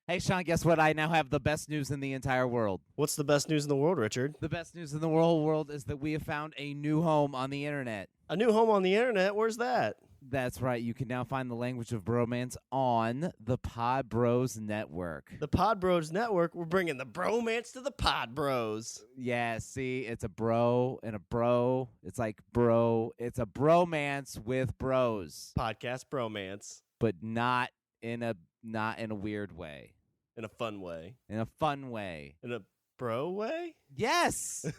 Hey, Sean, guess what? I now have the best news in the entire world. What's the best news in the world, Richard? The best news in the whole world is that we have found a new home on the internet. A new home on the internet? Where's that? That's right. You can now find the Language of Bromance on the Podbros Network. The Podbros Network? We're bringing the bromance to the Podbros. Yeah, see, it's a bro and a bro. It's like bro. It's a bromance with bros. Podcast bromance. But not in a weird way. In a fun way. In a fun way. In a bro way? Yes.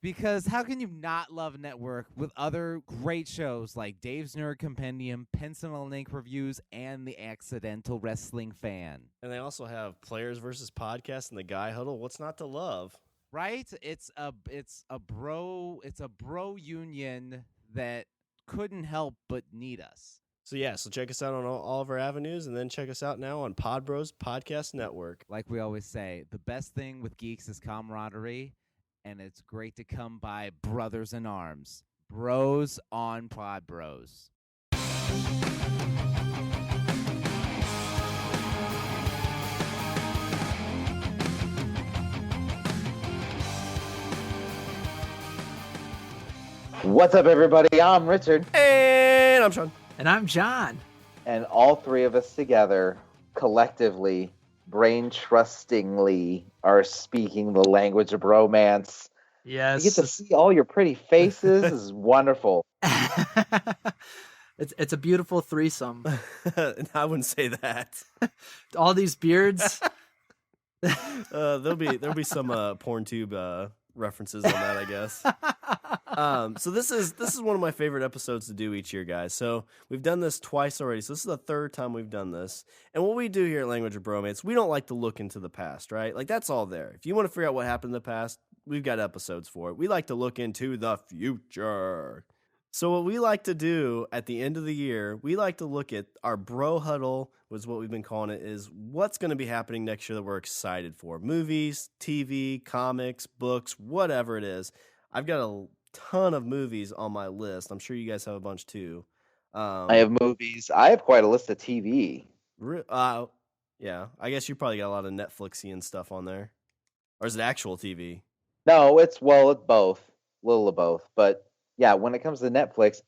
Because how can you not love Network with other great shows like Dave's Nerd Compendium, Pencil and Ink Reviews, and The Accidental Wrestling Fan? And they also have Players versus Podcast and the Guy Huddle. What's not to love? Right? It's a bro union that couldn't help but need us. So check us out on all of our avenues, and then check us out now on Podbros Podcast Network. Like we always say, the best thing with geeks is camaraderie. And it's great to come by brothers in arms. Bros on Podbros. What's up, everybody? I'm Richard. And I'm Sean. And I'm John. And all three of us together, collectively, brain-trustingly, are speaking the language of bromance. Yes. You get to see all your pretty faces. This is wonderful. It's a beautiful threesome. I wouldn't say that. All these beards. There'll be some PornTube references on that, I guess. So this is one of my favorite episodes to do each year, guys. So we've done this twice already. So this is the third time we've done this. And what we do here at Language of Bromance, we don't like to look into the past, right? Like, that's all there. If you want to figure out what happened in the past, we've got episodes for it. We like to look into the future. So what we like to do at the end of the year, we like to look at our Bro Huddle, was what we've been calling it, is what's going to be happening next year that we're excited for. Movies, TV, comics, books, whatever it is. I've got a ton of movies on my list. I'm sure you guys have a bunch too. I have movies. I have quite a list of TV. Yeah, I guess you probably got a lot of Netflixy and stuff on there. Or is it actual TV? No, it's both. A little of both. But yeah, when it comes to Netflix,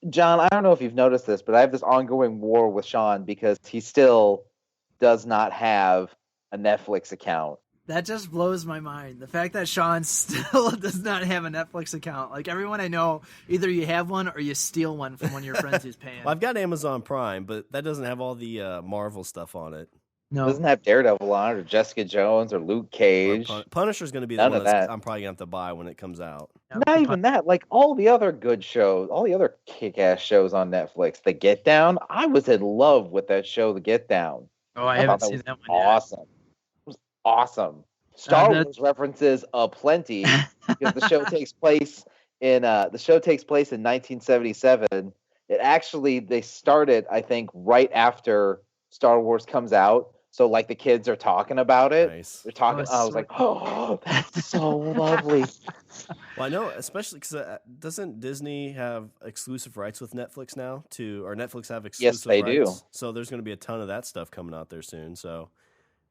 John, I don't know if you've noticed this, but I have this ongoing war with Sean because he still does not have a Netflix account. That just blows my mind. The fact that Sean still does not have a Netflix account. Like, everyone I know, either you have one or you steal one from one of your friends who's paying. Well, I've got Amazon Prime, but that doesn't have all the Marvel stuff on it. No. It doesn't have Daredevil on it, or Jessica Jones, or Luke Cage. Punisher's going to be the one that I'm probably going to have to buy when it comes out. Not even that. Like, all the other good shows, all the other kick-ass shows on Netflix. The Get Down, I was in love with that show, The Get Down. Oh, I haven't seen that one yet. Awesome. It was awesome. Star Wars references aplenty because the show takes place in 1977. It actually, they started, I think, right after Star Wars comes out. So, like, the kids are talking about it. Nice. They're talking. I was like, oh, that's so lovely. Well, I know, especially because doesn't Disney have exclusive rights with Netflix now? Or Netflix have exclusive rights? Yes, they do. So there's going to be a ton of that stuff coming out there soon. So,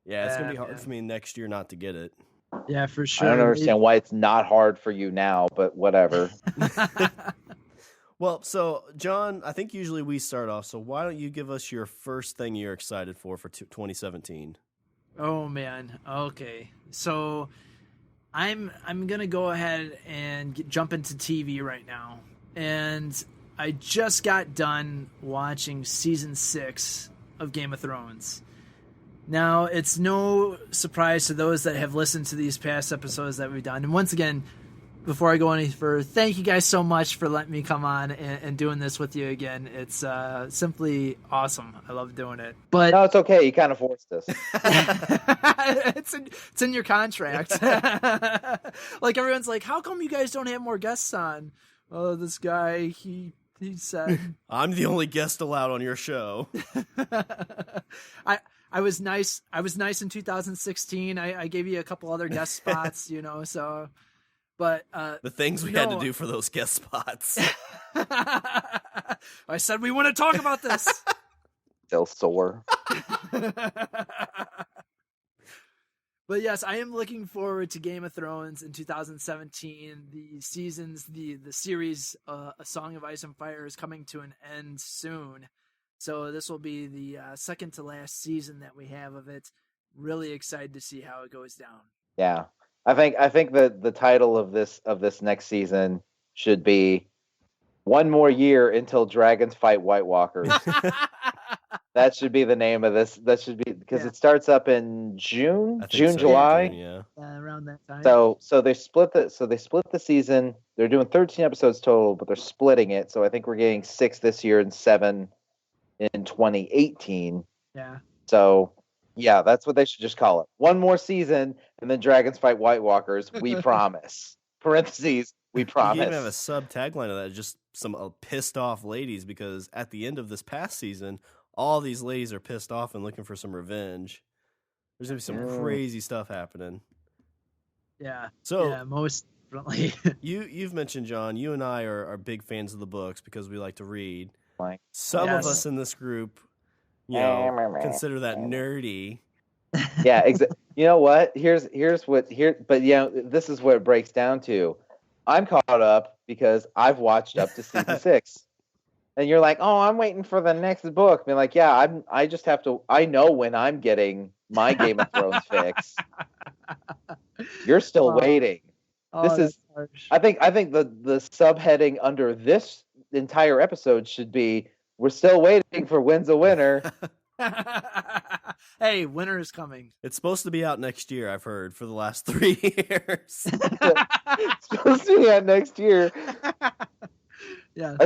yeah, it's going to be hard for me next year not to get it. Yeah, for sure. I don't understand why it's not hard for you now, but whatever. Well, so, John, I think usually we start off, so why don't you give us your first thing you're excited for 2017? Oh, man. Okay. So, I'm going to go ahead and jump into TV right now. And I just got done watching Season 6 of Game of Thrones. Now, it's no surprise to those that have listened to these past episodes that we've done. And once again, before I go any further, thank you guys so much for letting me come on and doing this with you again. It's simply awesome. I love doing it. But no, it's okay. You kind of forced us. It's in your contract. Like, everyone's like, how come you guys don't have more guests on? Oh, this guy, he said, I'm the only guest allowed on your show. I was nice. I was nice in 2016. I gave you a couple other guest spots, so... But the things we had to do for those guest spots. I said we want to talk about this. Still sore. But yes, I am looking forward to Game of Thrones in 2017. The series, A Song of Ice and Fire, is coming to an end soon. So this will be the second to last season that we have of it. Really excited to see how it goes down. Yeah, I think that the title of this next season should be "One More Year Until Dragons Fight White Walkers." That should be the name of this. That should be because it starts up in June, July. Yeah, around that time. So they split the season. They're doing 13 episodes total, but they're splitting it. So I think we're getting 6 this year and 7 in 2018. Yeah. So yeah, that's what they should just call it. One more season, and then Dragons Fight White Walkers. We promise. Parentheses. We promise. You even have a sub tagline of that, just some pissed off ladies, because at the end of this past season, all these ladies are pissed off and looking for some revenge. There's gonna be some crazy stuff happening. Yeah. So yeah, most definitely. you've mentioned, John, you and I are big fans of the books because we like to read. Like, Some of us in this group, consider that nerdy. Yeah, you know what? But this is what it breaks down to. I'm caught up because I've watched up to season 6. And you're like, oh, I'm waiting for the next book. Be like, yeah, I just have to. I know when I'm getting my Game of Thrones fix. You're still waiting. This is. Harsh. I think the subheading under this entire episode should be, "We're still waiting for when's a winner." Hey, winter is coming. It's supposed to be out next year, I've heard, for the last 3 years. It's supposed to be out next year. Yeah.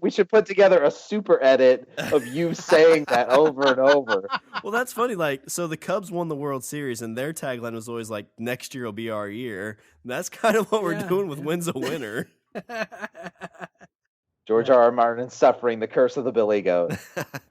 We should put together a super edit of you saying that over and over. Well, that's funny. Like, so the Cubs won the World Series, and their tagline was always like, "Next year will be our year." And that's kind of what we're doing with "When's a Winner." George R.R. Martin suffering the curse of the Billy Goat.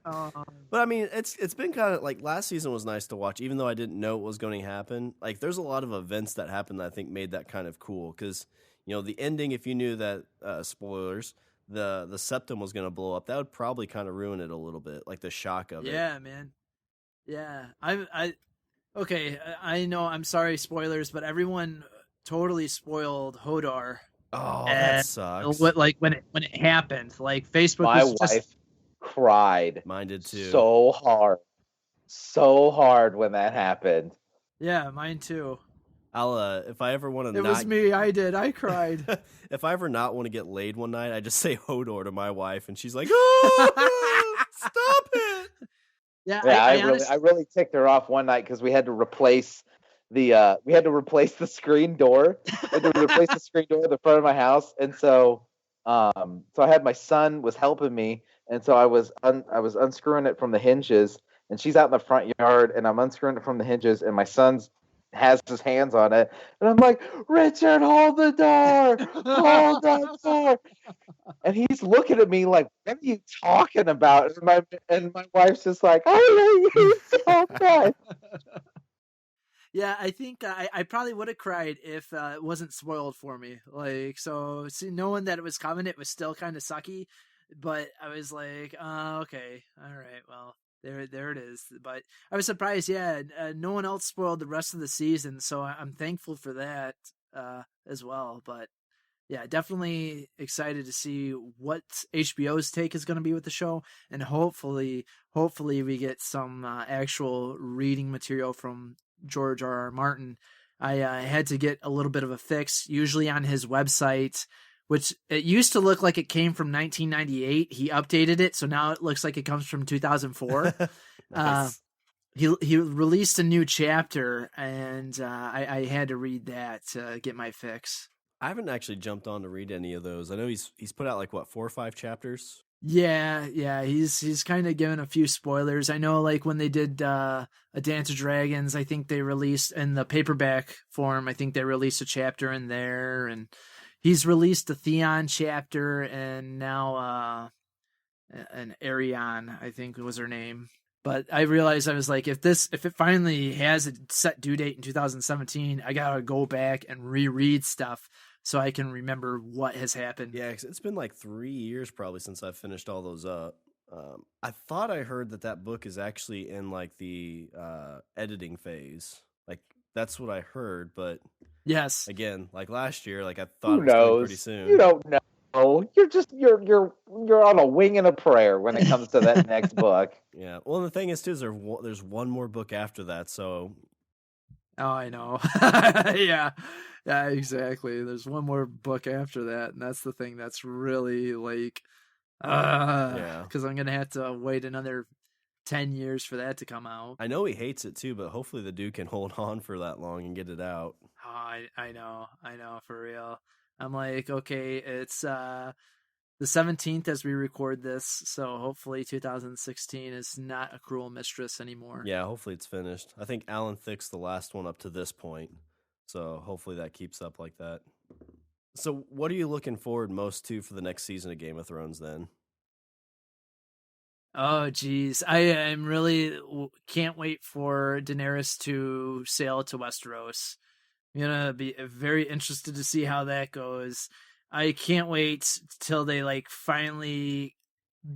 But I mean, it's been kind of like last season was nice to watch, even though I didn't know what was going to happen. Like, there's a lot of events that happened that I think made that kind of cool, because the ending, if you knew that, spoilers, the septum was going to blow up, that would probably kind of ruin it a little bit, like the shock of it. Yeah, man. Yeah, okay. I know. I'm sorry, spoilers, but everyone totally spoiled Hodor. Oh, that sucks. When it happened, like Facebook. My wife cried. Mine did too. So hard when that happened. Yeah, mine too. I'll if I ever want to. It was me. I did. I cried. If I ever not want to get laid one night, I just say Hodor to my wife, and she's like, "Oh, stop it!" Yeah, I really ticked her off one night because we had to replace the screen door. We had to replace the screen door at the front of my house, and so I had my son was helping me, and so I was unscrewing it from the hinges, and she's out in the front yard, and I'm unscrewing it from the hinges, and my son's has his hands on it, and I'm like, "Richard, hold the door, hold the door," and he's looking at me like, "What are you talking about?" And my wife's just like, "I love you so much." Yeah, I think I probably would have cried if it wasn't spoiled for me. Like, so knowing that it was coming, it was still kind of sucky, but I was like, okay, all right, well. There it is. But I was surprised, no one else spoiled the rest of the season, so I'm thankful for that as well. But yeah, definitely excited to see what HBO's take is going to be with the show, and hopefully we get some actual reading material from George R.R. Martin. I had to get a little bit of a fix, usually on his website, which it used to look like it came from 1998. He updated it, so now it looks like it comes from 2004. Nice. He released a new chapter, and I had to read that to get my fix. I haven't actually jumped on to read any of those. I know he's put out like 4 or 5 chapters. Yeah, he's kind of given a few spoilers. I know, like when they did A Dance of Dragons, I think they released in the paperback form. I think they released a chapter in there, and he's released a Theon chapter, and now an Arion, I think was her name. But I realized, I was like, if it finally has a set due date in 2017, I gotta go back and reread stuff so I can remember what has happened. Yeah, 'cause it's been like 3 years probably since I've finished all those up. I thought I heard that book is actually in like the editing phase. Like That's what I heard, but Yes. again, like last year, like I thought Who it was coming knows? pretty soon. You don't know. You're on a wing and a prayer when it comes to that next book. Yeah. Well, the thing is, too, is there's one more book after that, so. Oh, I know. Yeah, exactly. There's one more book after that, and that's the thing that's really like, because I'm gonna have to wait another 10 years for that to come out. I know he hates it too, but hopefully the dude can hold on for that long and get it out. Oh, I know, for real. I'm like, okay, it's the 17th as we record this, so hopefully 2016 is not a Cruel Mistress anymore. Yeah, hopefully it's finished. I think Alan Thicke's the last one up to this point, so hopefully that keeps up like that. So what are you looking forward most to for the next season of Game of Thrones then? Oh, geez. I am really can't wait for Daenerys to sail to Westeros. I'm going to be very interested to see how that goes. I can't wait till they like finally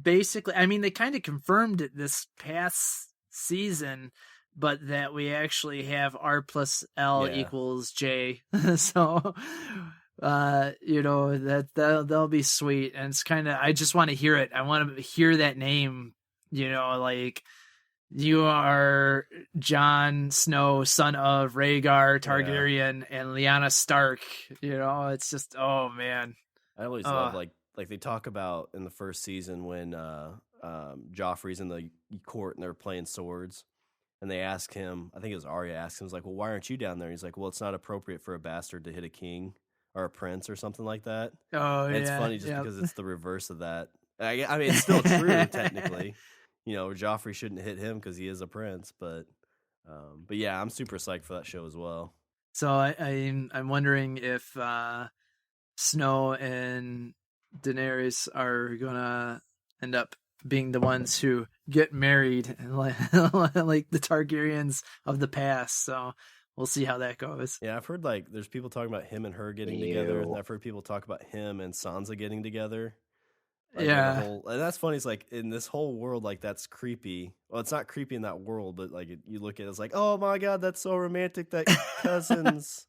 basically, I mean, they kind of confirmed it this past season, but that we actually have R plus L equals J. So, that'll be sweet. And it's kind of, I just want to hear it. I want to hear that name, like, you are Jon Snow, son of Rhaegar Targaryen and Lyanna Stark. It's just, oh man. I always love like they talk about in the first season when Joffrey's in the court and they're playing swords, and they ask him, I think it was Arya asks him, like, well, why aren't you down there? He's like, well, it's not appropriate for a bastard to hit a king or a prince or something like that. Oh, and it's funny just because it's the reverse of that. I mean, it's still true technically. Joffrey shouldn't hit him because he is a prince, but yeah, I'm super psyched for that show as well. So I'm wondering if Snow and Daenerys are gonna end up being the ones who get married, like the Targaryens of the past. So we'll see how that goes. Yeah, I've heard like there's people talking about him and her getting together, and I've heard people talk about him and Sansa getting together. Like, yeah, and that's funny. It's like in this whole world, like that's creepy. Well, it's not creepy in that world, but like you look at it, it's like, oh my god, that's so romantic that cousins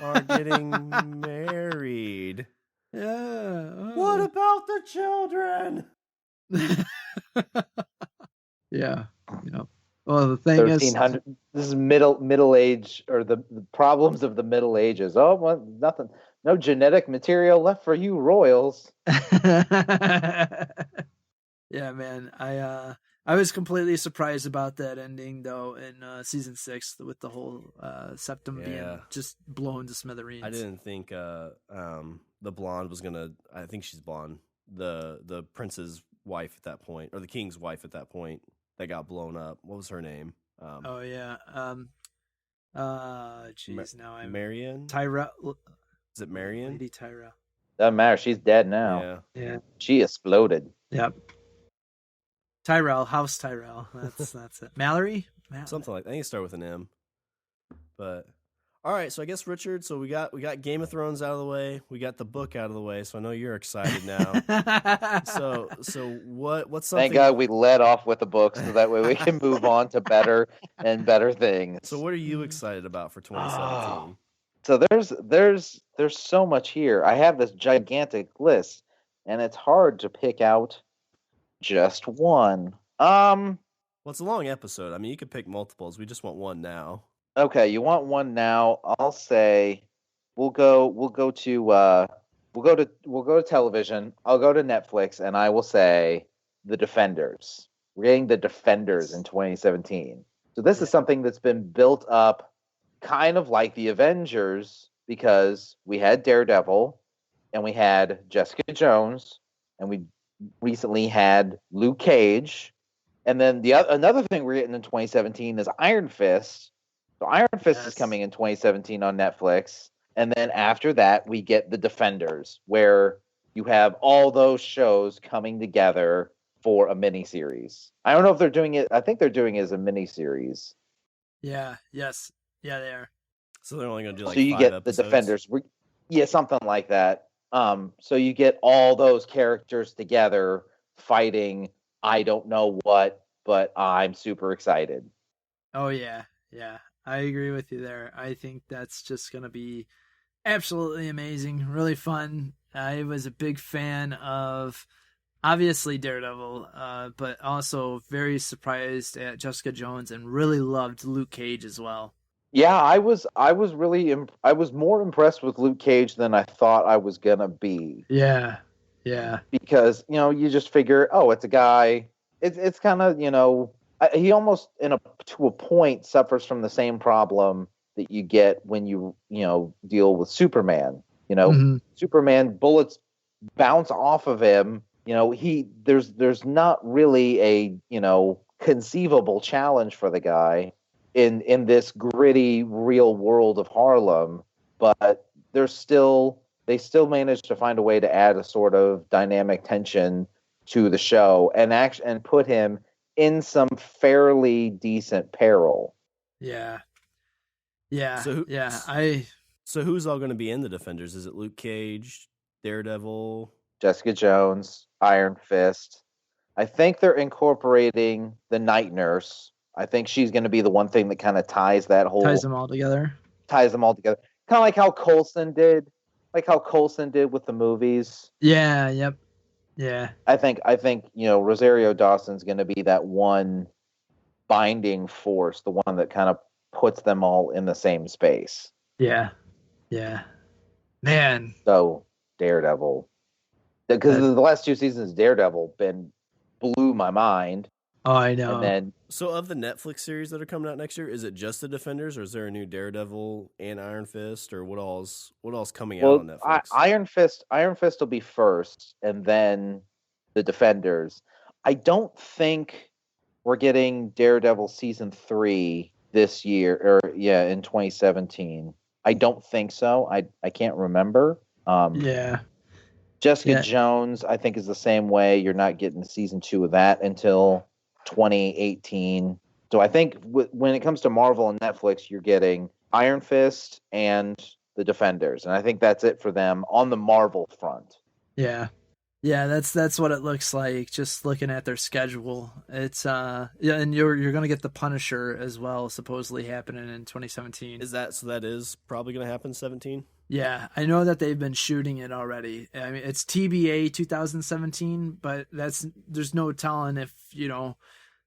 are getting married. Yeah. What about the children? Yeah. Well, the thing is, this is middle age, or the problems of the Middle Ages. Oh, well, nothing. No genetic material left for you royals. Yeah, man. I was completely surprised about that ending though in season 6 with the whole septum being just blown to smithereens. I didn't think the blonde was gonna. I think she's blonde. The prince's wife at that point, or the king's wife at that point, that got blown up. What was her name? Oh yeah. Jeez. Now I'm Marion. Tyrell. Is it Marion? Lady Tyrell. Doesn't matter. She's dead now. Yeah. She exploded. Yep. Tyrell, House Tyrell. That's it. Mallory? Something like that. I think it started with an M. But all right, so I guess Richard, so we got Game of Thrones out of the way, we got the book out of the way, so I know you're excited now. so what's something? Thank God we led off with the book, so that way we can move on to better and better things. So what are you excited about for 2017? So there's so much here. I have this gigantic list, and it's hard to pick out just one. Well, it's a long episode. I mean, you could pick multiples. We just want one now. Okay, you want one now? I'll say we'll go to television. I'll go to Netflix, and I will say The Defenders. We're getting The Defenders in 2017. So this is something that's been built up kind of like the Avengers, because we had Daredevil and we had Jessica Jones and we recently had Luke Cage, and then another thing we're getting in 2017 is Iron Fist. So Iron Fist is coming in 2017 on Netflix, and then after that we get The Defenders, where you have all those shows coming together for a miniseries. I don't know if they're doing it. I think they're doing it as a miniseries. Yeah. Yes. Yeah, they are. So they're only going to do like so you 5 get episodes? The Defenders. Yeah, something like that. So you get all those characters together fighting I don't know what, but I'm super excited. Oh yeah. Yeah. I agree with you there. I think that's just going to be absolutely amazing, really fun. I was a big fan of obviously Daredevil, but also very surprised at Jessica Jones and really loved Luke Cage as well. Yeah, I was really I was more impressed with Luke Cage than I thought I was gonna be. Yeah. Because you just figure, oh, it's a guy. It's kind of he almost to a point suffers from the same problem that you get when you deal with Superman. Superman, bullets bounce off of him. There's not really a conceivable challenge for the guy in this gritty real world of Harlem, but they still manage to find a way to add a sort of dynamic tension to the show and put him in some fairly decent peril. Yeah. So who's all going to be in the Defenders? Is it Luke Cage, Daredevil, Jessica Jones, Iron Fist? I think they're incorporating the Night Nurse. I think she's going to be the one thing that kind of ties them all together. Kind of like how Coulson did with the movies. Yeah. Yep. Yeah. I think Rosario Dawson's going to be that one binding force, the one that kind of puts them all in the same space. Yeah. Man. So Daredevil, because the last 2 seasons of Daredevil blew my mind. Oh, I know. And then, so of the Netflix series that are coming out next year, is it just the Defenders, or is there a new Daredevil and Iron Fist, or what all's coming out on Netflix? Iron Fist will be first, and then the Defenders. I don't think we're getting Daredevil season 3 this year, in 2017. I don't think so. I can't remember. Jessica Jones, I think, is the same way. You're not getting season 2 of that until 2018. So I think when it comes to Marvel and Netflix, you're getting Iron Fist and the Defenders, and I think that's it for them on the Marvel front. Yeah, that's what it looks like. Just looking at their schedule, it's and you're gonna get the Punisher as well, supposedly happening in 2017. That is probably gonna happen 17? Yeah, I know that they've been shooting it already. I mean, it's TBA 2017, but there's no telling if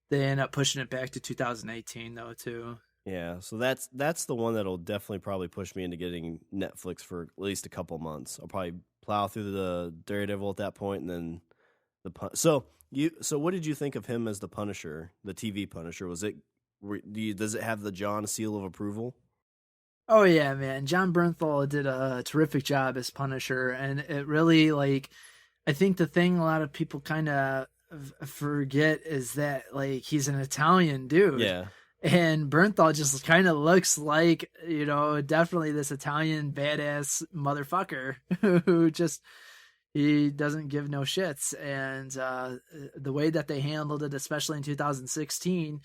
they end up pushing it back to 2018 though too. Yeah, so that's the one that'll definitely probably push me into getting Netflix for at least a couple months. I'll probably plow through the Daredevil at that point, and then So what did you think of him as the Punisher, the TV Punisher? Does it have the John seal of approval? Oh yeah, man. John Bernthal did a terrific job as Punisher, and it really, I think the thing a lot of people kind of forget is that he's an Italian dude. Yeah. And Bernthal just kind of looks like, definitely this Italian badass motherfucker who he doesn't give no shits. And the way that they handled it, especially in 2016,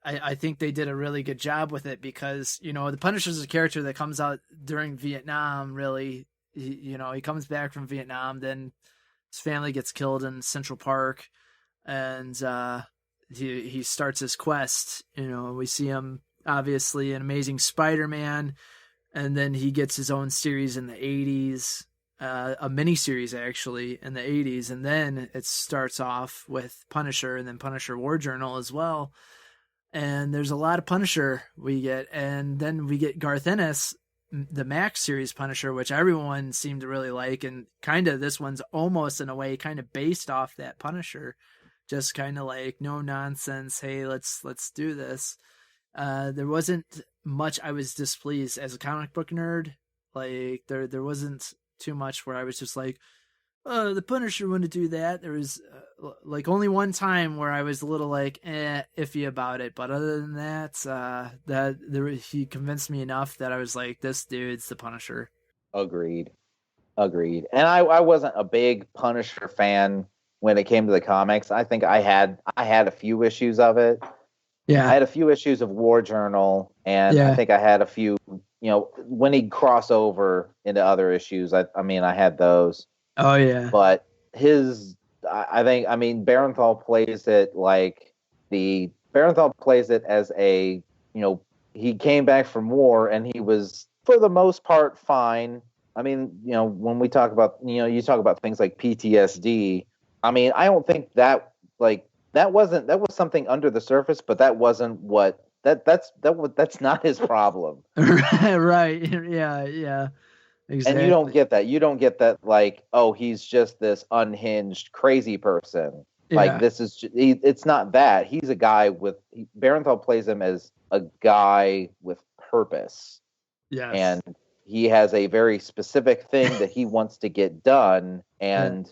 I think they did a really good job with it because, the Punisher's a character that comes out during Vietnam, really. He comes back from Vietnam, then his family gets killed in Central Park, and he starts his quest. We see him, obviously, in Amazing Spider-Man, and then he gets his own series in the 80s, a mini-series, actually, in the 80s, and then it starts off with Punisher, and then Punisher War Journal as well. And there's a lot of Punisher we get. And then we get Garth Ennis, the Max series Punisher, which everyone seemed to really like. And kind of this one's almost in a way kind of based off that Punisher. Just kind of no nonsense. Hey, let's do this. There wasn't much I was displeased as a comic book nerd. There wasn't too much where I was just the Punisher wouldn't do that. There was only one time where I was a little iffy about it, but other than that, he convinced me enough that I was this dude's the Punisher. Agreed. And I wasn't a big Punisher fan when it came to the comics. I think I had a few issues of it. Yeah, I had a few issues of War Journal, and I think I had a few. When he'd cross over into other issues, I had those. Oh yeah, but Barenthal plays it Barenthal plays it as a he came back from war and he was for the most part fine. I mean, when we talk about, you talk about things like PTSD. I mean, I don't think that was something under the surface, but that wasn't that's not his problem. Right. Yeah. Exactly. And you don't get that. You don't get that like, oh, he's just this unhinged crazy person. Yeah. Like it's not that. He's a guy Barenthal plays him as a guy with purpose. Yes. And he has a very specific thing that he wants to get done, and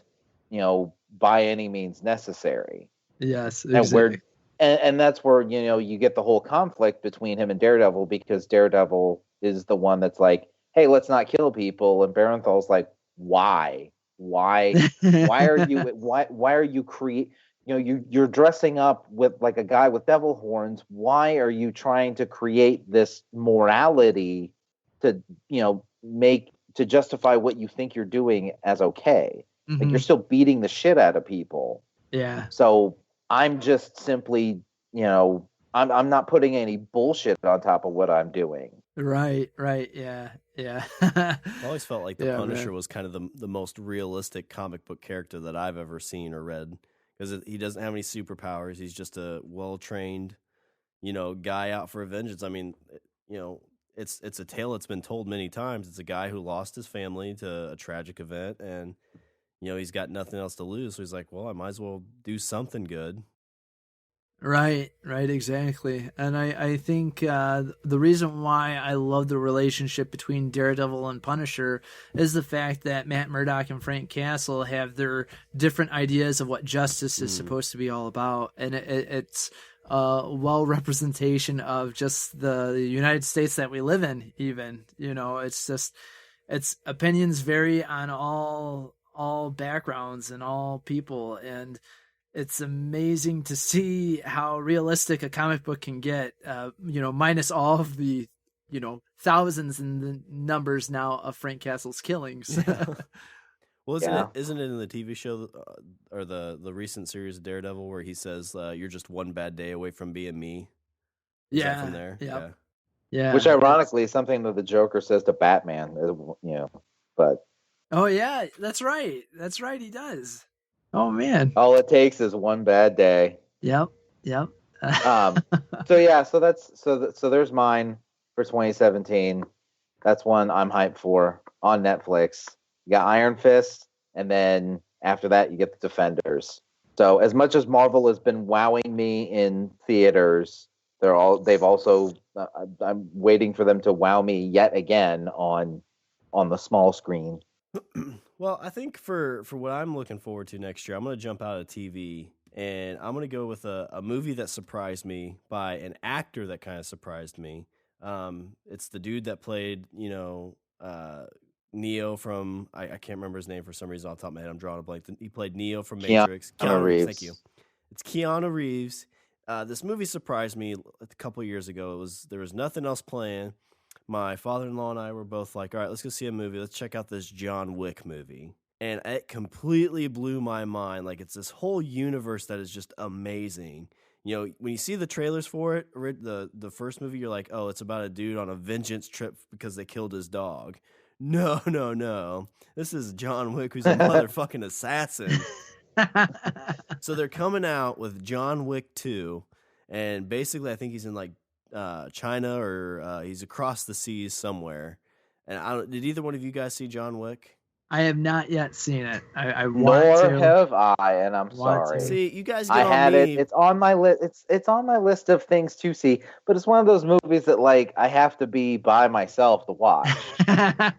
by any means necessary. Yes, exactly. And that's where you get the whole conflict between him and Daredevil, because Daredevil is the one that's like, hey, let's not kill people, and Barenthal's like, why are you you're dressing up with like a guy with devil horns. Why are you trying to create this morality to to justify what you think you're doing as okay? Mm-hmm. Like, you're still beating the shit out of people. Yeah. So I'm just simply, I'm not putting any bullshit on top of what I'm doing. Right. Yeah. I always felt like the Punisher man. was kind of the most realistic comic book character that I've ever seen or read, because he doesn't have any superpowers. He's just a well-trained, guy out for vengeance. I mean, it's a tale that's been told many times. It's a guy who lost his family to a tragic event, and he's got nothing else to lose. So he's like, well, I might as well do something good. Right, exactly. And I think the reason why I love the relationship between Daredevil and Punisher is the fact that Matt Murdock and Frank Castle have their different ideas of what justice is supposed to be all about. And it's well representation of just the United States that we live in, even. It's opinions vary on all backgrounds and all people, and it's amazing to see how realistic a comic book can get, minus all of the, thousands in the numbers now of Frank Castle's killings. Yeah. Well, isn't it in the TV show or the recent series of Daredevil where he says, you're just one bad day away from being me? Is that from there? Yep. Yeah. Which ironically is something that the Joker says to Batman, but. Oh, yeah, that's right. He does. Oh, man. All it takes is one bad day. Yep. So there's mine for 2017. That's one I'm hyped for on Netflix. You got Iron Fist, and then after that you get the Defenders. So as much as Marvel has been wowing me in theaters, I'm waiting for them to wow me yet again on the small screen. Well, I think for what I'm looking forward to next year, I'm going to jump out of TV, and I'm going to go with a movie that surprised me by an actor that kind of surprised me. It's the dude that played, Neo from, I can't remember his name for some reason off the top of my head. I'm drawing a blank. He played Neo from Matrix. Keanu Reeves. Thank you. It's Keanu Reeves. This movie surprised me a couple years ago. There was nothing else playing. My father-in-law and I were both like, all right, let's go see a movie. Let's check out this John Wick movie. And it completely blew my mind. Like, it's this whole universe that is just amazing. When you see the trailers for it, the first movie, you're like, oh, it's about a dude on a vengeance trip because they killed his dog. No. This is John Wick, who's a motherfucking assassin. So they're coming out with John Wick 2. And basically, I think he's in, like, China, or he's across the seas somewhere. And did either one of you guys see John Wick? I have not yet seen it. I want Nor to. have I, and I'm sorry. See, you guys get I on had me. It's on my list. It's on my list of things to see, but it's one of those movies that like I have to be by myself to watch.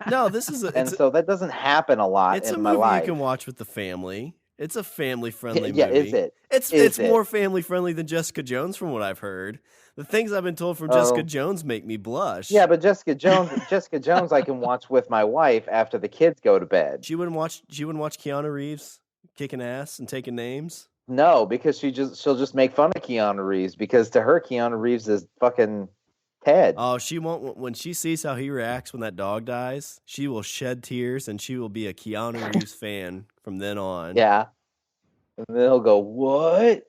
No, this is so that doesn't happen a lot it's in a my movie life. you can watch with the family. It's a family-friendly Yeah, movie. is it? It's more family-friendly than Jessica Jones, from what I've heard. The things I've been told from Jessica Jones make me blush. Yeah, but Jessica Jones, I can watch with my wife after the kids go to bed. She wouldn't watch Keanu Reeves kicking ass and taking names. No, because she'll just make fun of Keanu Reeves, because to her Keanu Reeves is fucking Ted. Oh, she won't. When she sees how he reacts when that dog dies, she will shed tears, and she will be a Keanu Reeves fan from then on. Yeah, and then he'll go, "What?"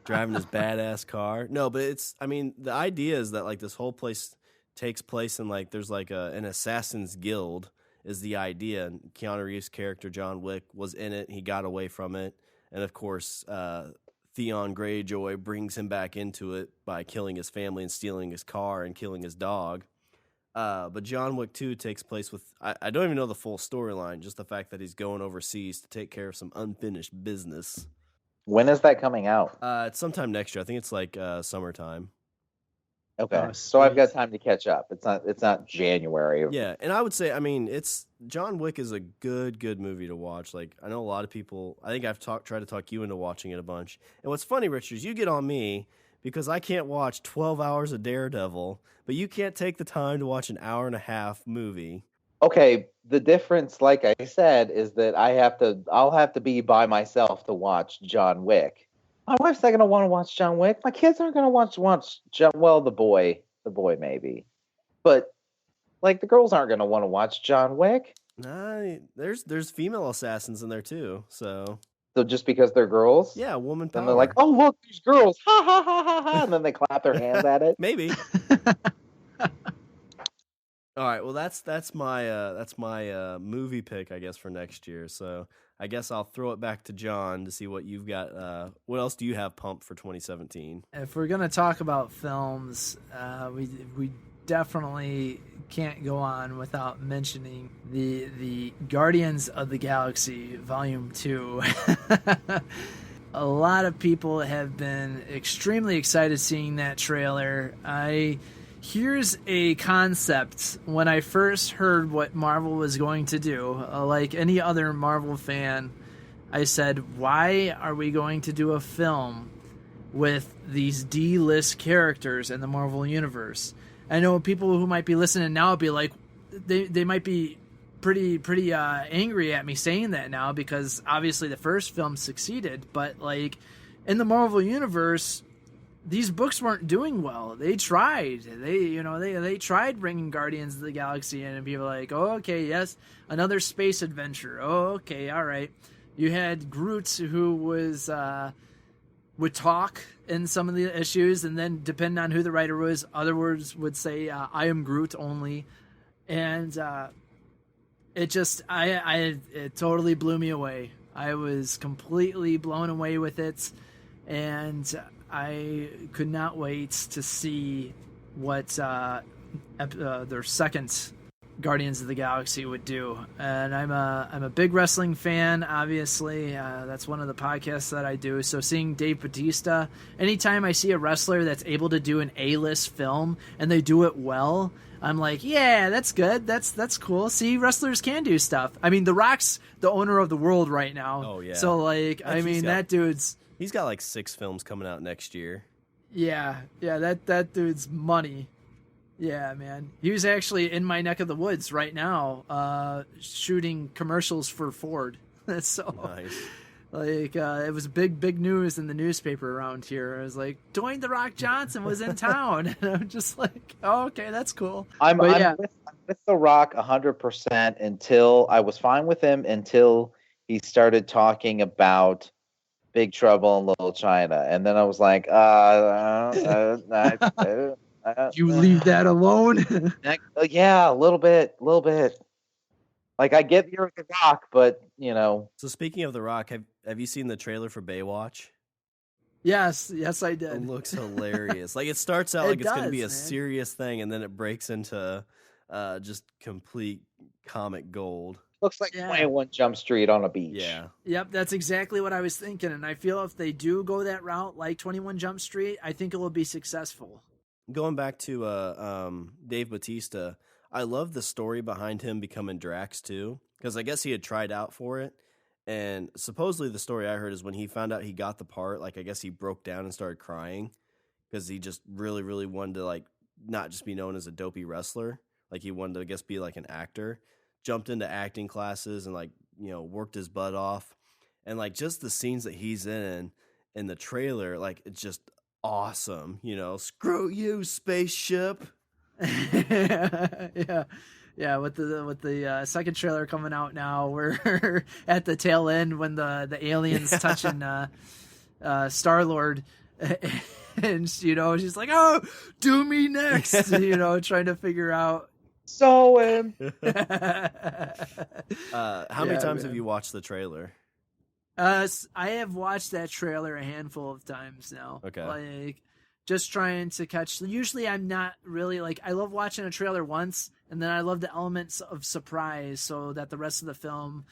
driving his badass car. No, but the idea is that like this whole place takes place in like there's like an assassin's guild is the idea. And Keanu Reeves' character John Wick was in it. He got away from it, and of course, Theon Greyjoy brings him back into it by killing his family and stealing his car and killing his dog. But John Wick 2 takes place with I don't even know the full storyline, just the fact that he's going overseas to take care of some unfinished business. When is that coming out? It's sometime next year. I think it's like summertime. Okay, Oh, so I've sweet. got time to catch up. It's not January. Yeah, and I would say, it's John Wick is a good movie to watch. Like I know a lot of people. I think I've tried to talk you into watching it a bunch. And what's funny, Richard, is you get on me because I can't watch 12 hours of Daredevil, but you can't take the time to watch an hour and a half movie. Okay, the difference, like I said, is that I'll have to be by myself to watch John Wick. My wife's not going to want to watch John Wick. My kids aren't going to watch John. Well, the boy maybe, but like the girls aren't going to want to watch John Wick. Nah, there's female assassins in there too. So just because they're girls, yeah, woman power. and they're like, oh look, these girls, ha ha ha ha ha, and then they clap their hands at it. Maybe. All right, well that's my movie pick, I guess, for next year. So I guess I'll throw it back to John to see what you've got. What else do you have pumped for 2017? If we're gonna talk about films, we definitely can't go on without mentioning the Guardians of the Galaxy Volume 2. A lot of people have been extremely excited seeing that trailer. Here's a concept. When I first heard what Marvel was going to do, like any other Marvel fan, I said, why are we going to do a film with these D-list characters in the Marvel Universe? I know people who might be listening now would be like, they might be pretty angry at me saying that now, because obviously the first film succeeded, but like in the Marvel Universe, these books weren't doing well. They tried. They tried bringing Guardians of the Galaxy in, and people were like, oh, okay, yes, another space adventure. Oh, okay, all right. You had Groot, who would talk in some of the issues, and then depending on who the writer was, other words would say, I am Groot only. And it totally blew me away. I was completely blown away with it, and I could not wait to see what their second Guardians of the Galaxy would do. And I'm a big wrestling fan, obviously. That's one of the podcasts that I do. So seeing Dave Bautista, anytime I see a wrestler that's able to do an A-list film and they do it well, I'm like, yeah, that's good. That's cool. See, wrestlers can do stuff. I mean, The Rock's the owner of the world right now. Oh, yeah. So, like, that dude's... He's got like 6 films coming out next year. Yeah, that dude's money. Yeah, man. He was actually in my neck of the woods right now, shooting commercials for Ford. So, Nice. like, it was big news in the newspaper around here. I was like, Dwayne The Rock Johnson was in town. And I'm just like, oh, okay, that's cool. I'm with The Rock 100% until I was fine with him until he started talking about Big Trouble in Little China, and then I was like, You leave that alone. yeah, a little bit. Like, I get you're The Rock, but So speaking of The Rock, have you seen the trailer for Baywatch? Yes, I It did. looks hilarious. Like, it starts out like it's going to be a does, man. serious thing, and then it breaks into just complete comic gold. looks like Yeah. 21 Jump Street on a beach. Yeah. Yep, that's exactly what I was thinking, and I feel if they do go that route, like 21 Jump Street, I think it will be successful. Going back to Dave Bautista, I love the story behind him becoming Drax too, because I guess he had tried out for it, and supposedly the story I heard is when he found out he got the part, like I guess he broke down and started crying because he just really, really wanted to like not just be known as a dopey wrestler, like he wanted to, I guess, be like an actor. Jumped into acting classes and like worked his butt off, and like just the scenes that he's in the trailer, like it's just awesome. Screw you, spaceship. Yeah. With the second trailer coming out now, we're at the tail end when the aliens touching Star-Lord, and she's like, "Oh, do me next," trying to figure out. So how many times have you watched the trailer? I have watched that trailer a handful of times now. Okay. Like, just trying to catch. Usually, I'm not really like. I love watching a trailer once, and then I love the elements of surprise, so that the rest of the film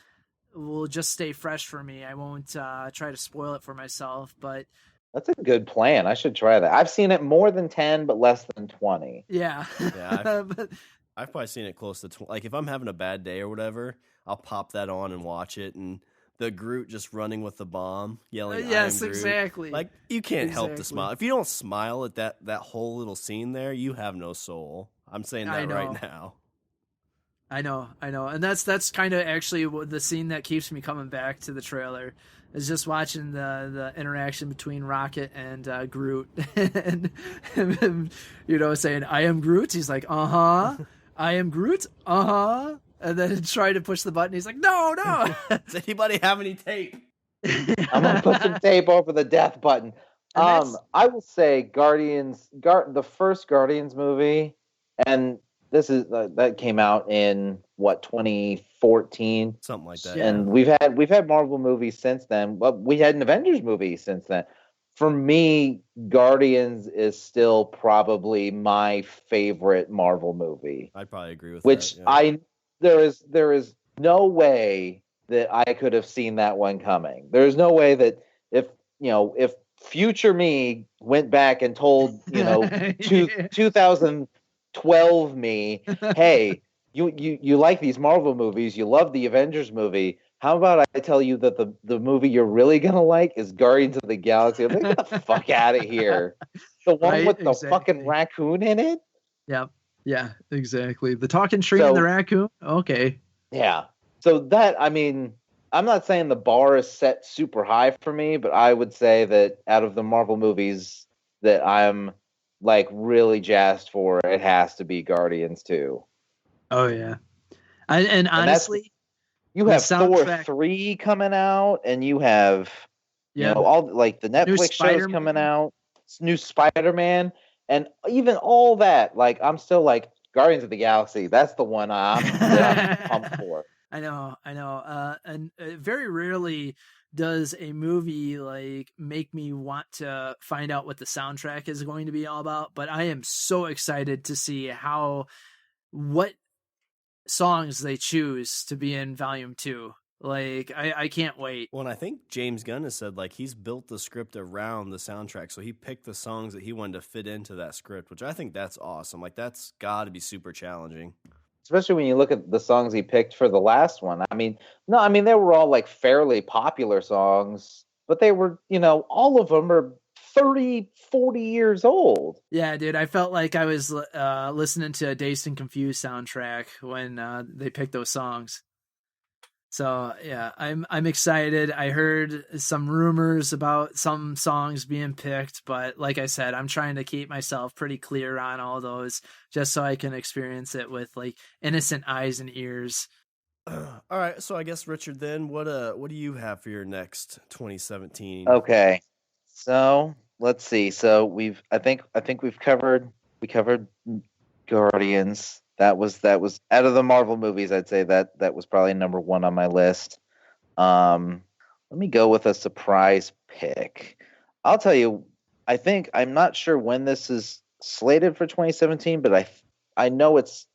will just stay fresh for me. I won't try to spoil it for myself, but that's a good plan. I should try that. I've seen it more than 10, but less than 20. Yeah. I've probably seen it close to 20. Like, if I'm having a bad day or whatever, I'll pop that on and watch it, and the Groot just running with the bomb, yelling, yes, "I am Groot." Exactly. Like, you can't help to smile. If you don't smile at that whole little scene there, you have no soul. I'm saying that right now. I know, and that's kind of actually the scene that keeps me coming back to the trailer, is just watching the interaction between Rocket and Groot, and him, saying, "I am Groot." He's like, "I am Groot." And then try to push the button. He's like, "No." Does anybody have any tape? I'm gonna put some tape over the death button. I will say the first Guardians movie, and this is that came out in 2014, something like that. And we've had Marvel movies since then. Well, we had an Avengers movie since then. For me, Guardians is still probably my favorite Marvel movie. I'd probably agree with that. Yeah. There is no way that I could have seen that one coming. There's no way that if future me went back and told 2012 me, "Hey, you like these Marvel movies, you love the Avengers movie. How about I tell you that the movie you're really gonna like is Guardians of the Galaxy?" I'm like, "Get the fuck out of here!" The one with the fucking raccoon in it. Yeah, exactly. The talking tree and the raccoon. Okay. Yeah. So that, I mean, I'm not saying the bar is set super high for me, but I would say that out of the Marvel movies that I'm like really jazzed for, it has to be Guardians 2. Oh yeah. And honestly, you have Thor 3 coming out, and you have all like the Netflix shows coming out, new Spider-Man, and even all that. Like, I'm still like, Guardians of the Galaxy. That's the one I'm pumped for. I know. And very rarely does a movie like make me want to find out what the soundtrack is going to be all about. But I am so excited to see what songs they choose to be in Volume 2. Like, I can't wait. Well, and I think James Gunn has said, like, he's built the script around the soundtrack, so he picked the songs that he wanted to fit into that script, which I think that's awesome. Like, that's got to be super challenging. Especially when you look at the songs he picked for the last one. I mean, they were all, like, fairly popular songs, but they were, all of them are 30, 40 years old. Yeah, dude, I felt like I was listening to a Dazed and Confused soundtrack when they picked those songs. So yeah, I'm excited. I heard some rumors about some songs being picked, but like I said, I'm trying to keep myself pretty clear on all those, just so I can experience it with like innocent eyes and ears. All right, so I guess Richard, then what do you have for your next 2017? Okay, so let's see. So I think we covered Guardians. That was out of the Marvel movies, I'd say that was probably number one on my list. Let me go with a surprise pick. I'll tell you, I'm not sure when this is slated for 2017, but I know it's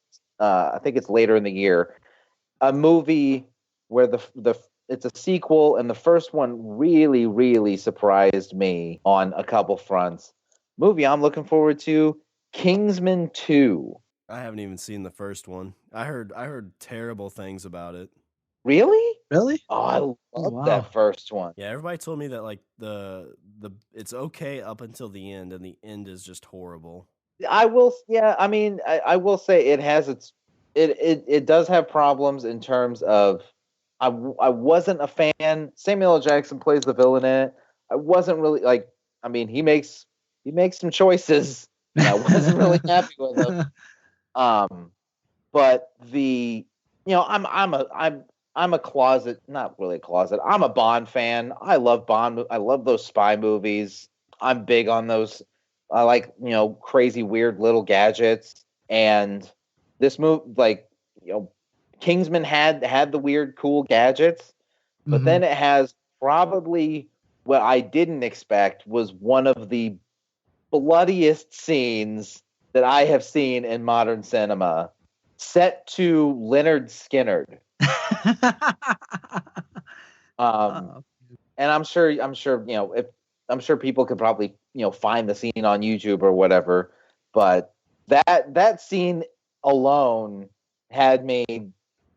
I think it's later in the year. A movie where it's a sequel, and the first one really, really surprised me on a couple fronts. Movie I'm looking forward to, Kingsman 2. I haven't even seen the first one. I heard terrible things about it. Really? Really? Oh, I love that first one. Yeah, everybody told me that like the it's okay up until the end, and the end is just horrible. I will say it has it does have problems in terms of I wasn't a fan. Samuel L. Jackson plays the villain in it. I wasn't really like. I mean, he makes some choices. And I wasn't really happy with them. But I'm I'm a closet, not really a closet. I'm a Bond fan. I love Bond. I love those spy movies. I'm big on those. I like, crazy, weird little gadgets. And this movie, Kingsman had the weird, cool gadgets, but then it has probably what I didn't expect was one of the bloodiest scenes that I have seen in modern cinema, set to Leonard Skinner. And I'm sure, I'm sure people could probably, find the scene on YouTube or whatever, but that scene alone had me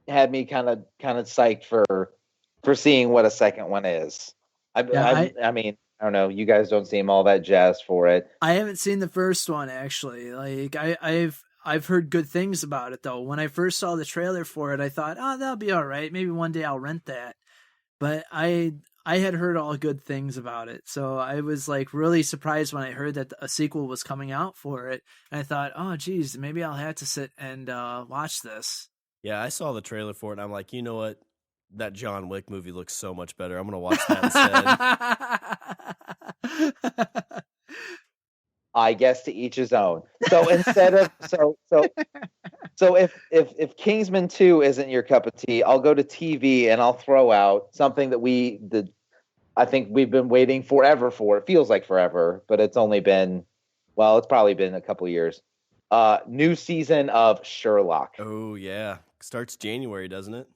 kind of psyched for seeing what a second one is. I mean, I don't know. You guys don't seem all that jazzed for it. I haven't seen the first one actually. Like I've heard good things about it though. When I first saw the trailer for it, I thought, oh, that'll be all right. Maybe one day I'll rent that. But I had heard all good things about it, so I was like really surprised when I heard that a sequel was coming out for it. And I thought, oh, geez, maybe I'll have to sit and watch this. Yeah, I saw the trailer for it, and I'm like, you know what? That John Wick movie looks so much better. I'm gonna watch that instead. I guess to each his own. So instead of so if Kingsman 2 isn't your cup of tea, I'll go to TV and I'll throw out something that I think we've been waiting forever for. It feels like forever, but it's only been, it's probably been a couple years. New season of Sherlock. Oh yeah, starts January, doesn't it?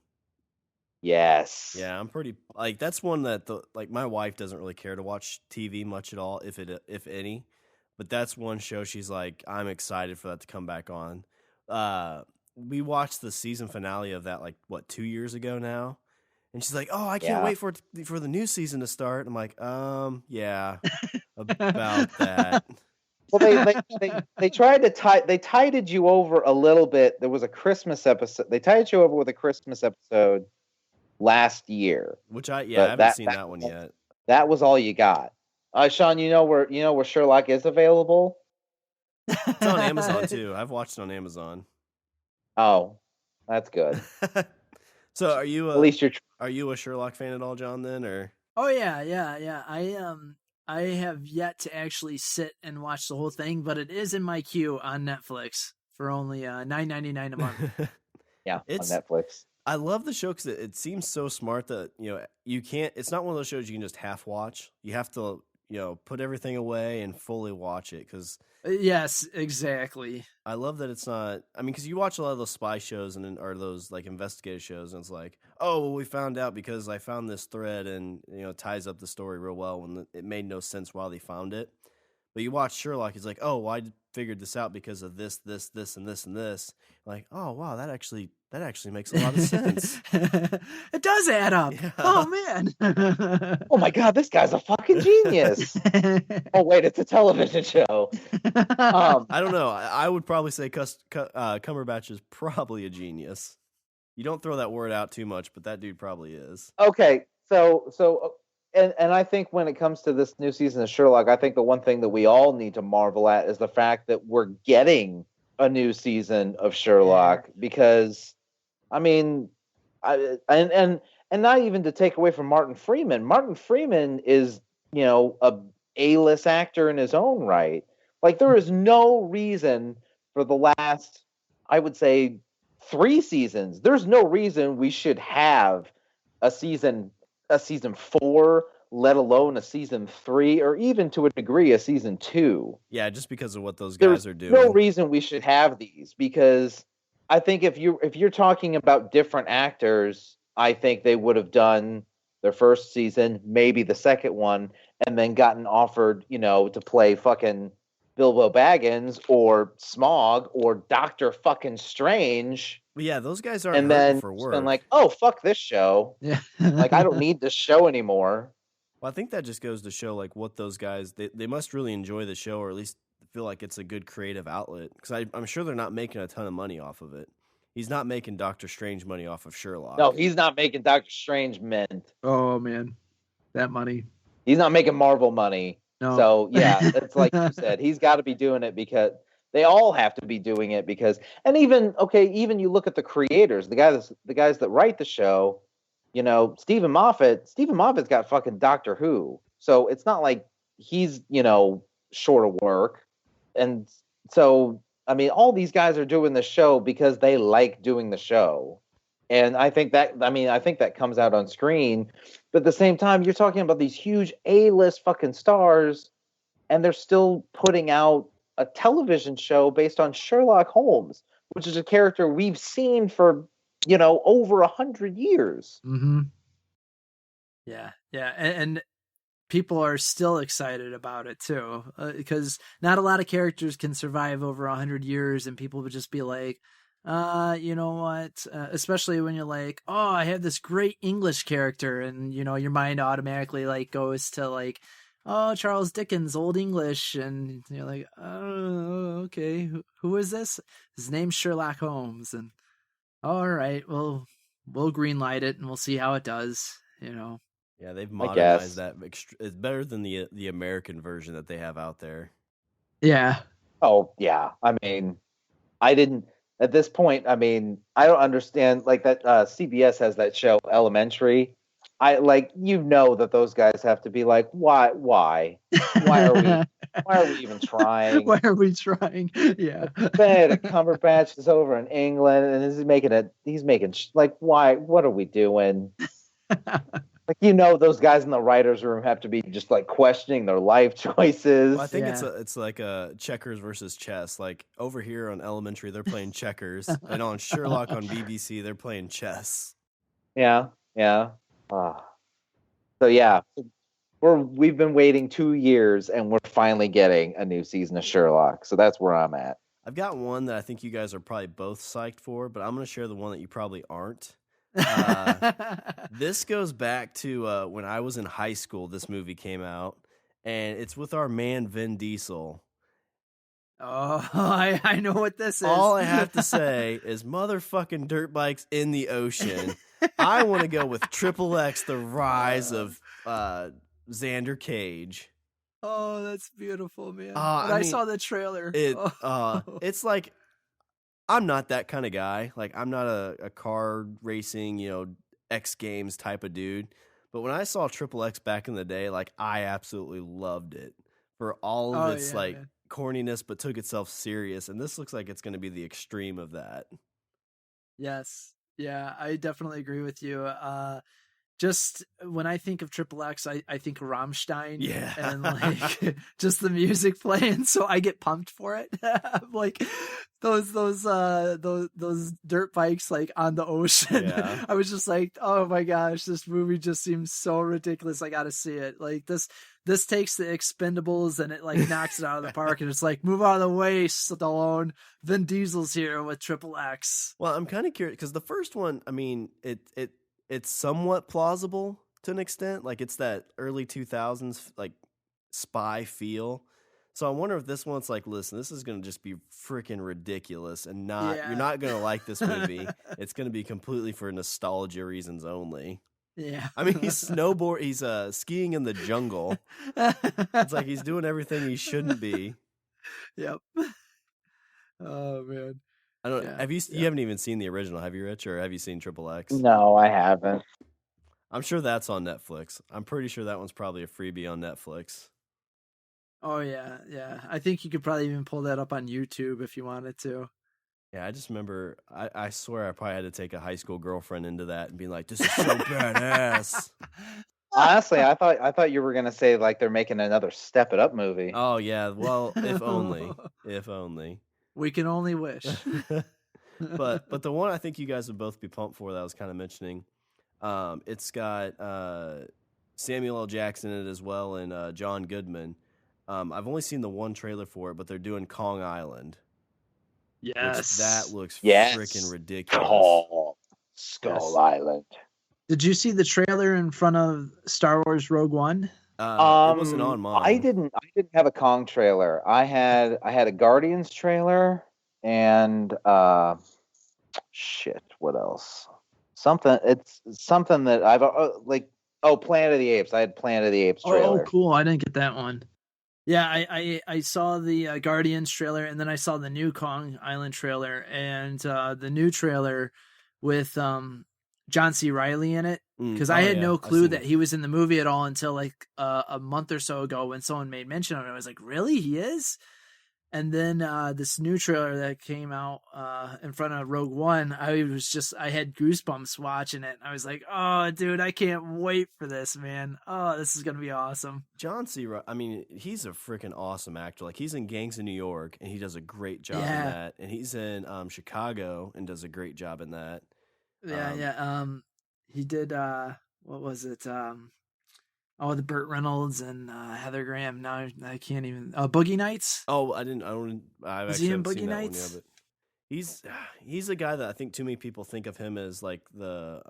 Yes. Yeah, I'm pretty that's one that my wife doesn't really care to watch TV much at all, if any. But that's one show she's like, I'm excited for that to come back on. We watched the season finale of that 2 years ago now, and she's like, "Oh, I can't wait for the new season to start." I'm like, yeah, about that. Well, they tried to they tided you over a little bit. There was a Christmas episode. They tided you over with a Christmas episode last year, which I haven't seen that one yet. That was all you got. Sean, you know where Sherlock is available? It's on Amazon too. I've watched it on Amazon. Oh, that's good. So, are you at least are you a Sherlock fan at all, John? Then, or oh yeah. I have yet to actually sit and watch the whole thing, but it is in my queue on Netflix for only $9.99 a month. Yeah, it's on Netflix. I love the show because it seems so smart that you can't. It's not one of those shows you can just half watch. You have to put everything away and fully watch it because. Yes, exactly. I love that it's not. I mean, because you watch a lot of those spy shows or those investigative shows, and it's like, oh, well, we found out because I found this thread, and it ties up the story real well when it made no sense while they found it. But you watch Sherlock, it's like, oh, well, I figured this out because of this, and this, and this. Like, oh wow, that actually makes a lot of sense. It does add up. Yeah. Oh man. Oh my god, this guy's a fucking genius. Oh wait, it's a television show. I don't know. I would probably say Cumberbatch is probably a genius. You don't throw that word out too much, but that dude probably is. Okay, so and I think when it comes to this new season of Sherlock, I think the one thing that we all need to marvel at is the fact that we're getting a new season of Sherlock, because I mean, and not even to take away from Martin Freeman. Martin Freeman is, a A-list actor in his own right. Like, there is no reason for the last, I would say, 3 seasons. There's no reason we should have a season 4, let alone a season 3, or even to a degree a season 2. Yeah, just because of what those guys are doing. There's no reason we should have these, because I think if you're talking about different actors, I think they would have done their first season, maybe the second one, and then gotten offered, to play fucking Bilbo Baggins or Smaug or Doctor fucking Strange. But yeah, those guys aren't and then for work. And like, oh fuck this show. Yeah. Like, I don't need this show anymore. Well, I think that just goes to show what those guys they must really enjoy the show, or at least feel like it's a good creative outlet. Because I'm sure they're not making a ton of money off of it. He's not making Doctor Strange money off of Sherlock. No, he's not making Doctor Strange mint. Oh man, that money. He's not making Marvel money. No. So yeah, it's like you said. He's got to be doing it because they all have to be doing it because. And even you look at the creators, the guys that write the show. Stephen Moffat's got fucking Doctor Who. So it's not like he's, short of work. And so, I mean, all these guys are doing the show because they like doing the show. And I think that comes out on screen. But at the same time, you're talking about these huge A-list fucking stars, and they're still putting out a television show based on Sherlock Holmes, which is a character we've seen for, over 100 years. Mm-hmm. Yeah. And people are still excited about it too, because not a lot of characters can survive over 100 years, and people would just be like, you know what? Especially when you're like, oh, I have this great English character, and your mind automatically like goes to like, oh, Charles Dickens, Old English, and you're like, oh, okay, who is this? His name's Sherlock Holmes, and all right, well, we'll greenlight it and we'll see how it does. Yeah, they've modernized that. It's better than the American version that they have out there. Yeah. Oh yeah. I mean, at this point, I don't understand, like, that CBS has that show Elementary. That those guys have to be like, why are we even trying? Why are we trying? Yeah. Benedict Cumberbatch is over in England, and why? What are we doing? Those guys in the writers' room have to be just like questioning their life choices. Well, I think it's like a checkers versus chess. Like over here on Elementary, they're playing checkers, and on Sherlock on BBC, they're playing chess. Yeah. So yeah, we've been waiting 2 years, and we're finally getting a new season of Sherlock. So that's where I'm at. I've got one that I think you guys are probably both psyched for, but I'm going to share the one that you probably aren't. This goes back to when I was in high school. This movie came out, and it's with our man Vin Diesel. Oh, I know what this is. All I have to say is motherfucking dirt bikes in the ocean. I want to go with Triple X, the rise of Xander Cage. Oh, that's beautiful, man. I saw the trailer. It's like, I'm not that kind of guy. Like, I'm not a car racing, X Games type of dude. But when I saw Triple X back in the day, like, I absolutely loved it for all of its corniness, but took itself serious. And this looks like it's going to be the extreme of that. Yes. Yeah, I definitely agree with you. Just when I think of Triple X, I think Rammstein. Yeah. And like just the music playing, so I get pumped for it. Like those dirt bikes like on the ocean. Yeah. I was just like, oh my gosh, this movie just seems so ridiculous. I gotta see it. Like this takes the Expendables and it like knocks it out of the park, and it's like, move out of the way, Stallone. Vin Diesel's here with Triple X. Well, I'm kind of curious because the first one, I mean, it's somewhat plausible to an extent. Like, it's that early 2000s like spy feel. So I wonder if this one's like, listen, this is going to just be freaking ridiculous, and you're not going to like this movie. It's going to be completely for nostalgia reasons only. Yeah. I mean, he's skiing in the jungle. It's like he's doing everything he shouldn't be. Yep. Oh man. I don't. Yeah, you haven't even seen the original, have you, Rich? Or have you seen Triple X? No, I haven't. I'm sure that's on Netflix. I'm pretty sure that one's probably a freebie on Netflix. Oh yeah. I think you could probably even pull that up on YouTube if you wanted to. Yeah, I just remember. I swear I probably had to take a high school girlfriend into that and be like, "This is so badass." Honestly, I thought you were gonna say like they're making another Step It Up movie. Oh yeah, well, if only. We can only wish. But the one I think you guys would both be pumped for that I was kind of mentioning, it's got Samuel L. Jackson in it as well, and John Goodman. I've only seen the one trailer for it, but they're doing Kong Island. Yes, which that looks freaking ridiculous. Oh, Skull Island. Did you see the trailer in front of Star Wars Rogue One? It wasn't on mine. I didn't have a Kong trailer. I had a Guardians trailer and what else? It's something that I've Planet of the Apes. I had Planet of the Apes trailer. Oh, cool! I didn't get that one. Yeah, I saw the Guardians trailer, and then I saw the new Kong Island trailer, and the new trailer with John C. Reilly in it, because I had no clue that he was in the movie at all until like a month or so ago when someone made mention of it. I was like, really? He is? And then this new trailer that came out in front of Rogue One, I had goosebumps watching it. I was like, oh, dude, I can't wait for this, man. Oh, this is going to be awesome. John C. I mean, he's a freaking awesome actor. Like, he's in Gangs of New York, and he does a great job in that. And he's in Chicago and does a great job in that. Yeah. He did, what was it? The Burt Reynolds and Heather Graham. Now I can't even. Boogie Nights. Oh, I don't. I've Is actually he in haven't Boogie seen that Nights? one yet, but he's a guy that I think too many people think of him as like the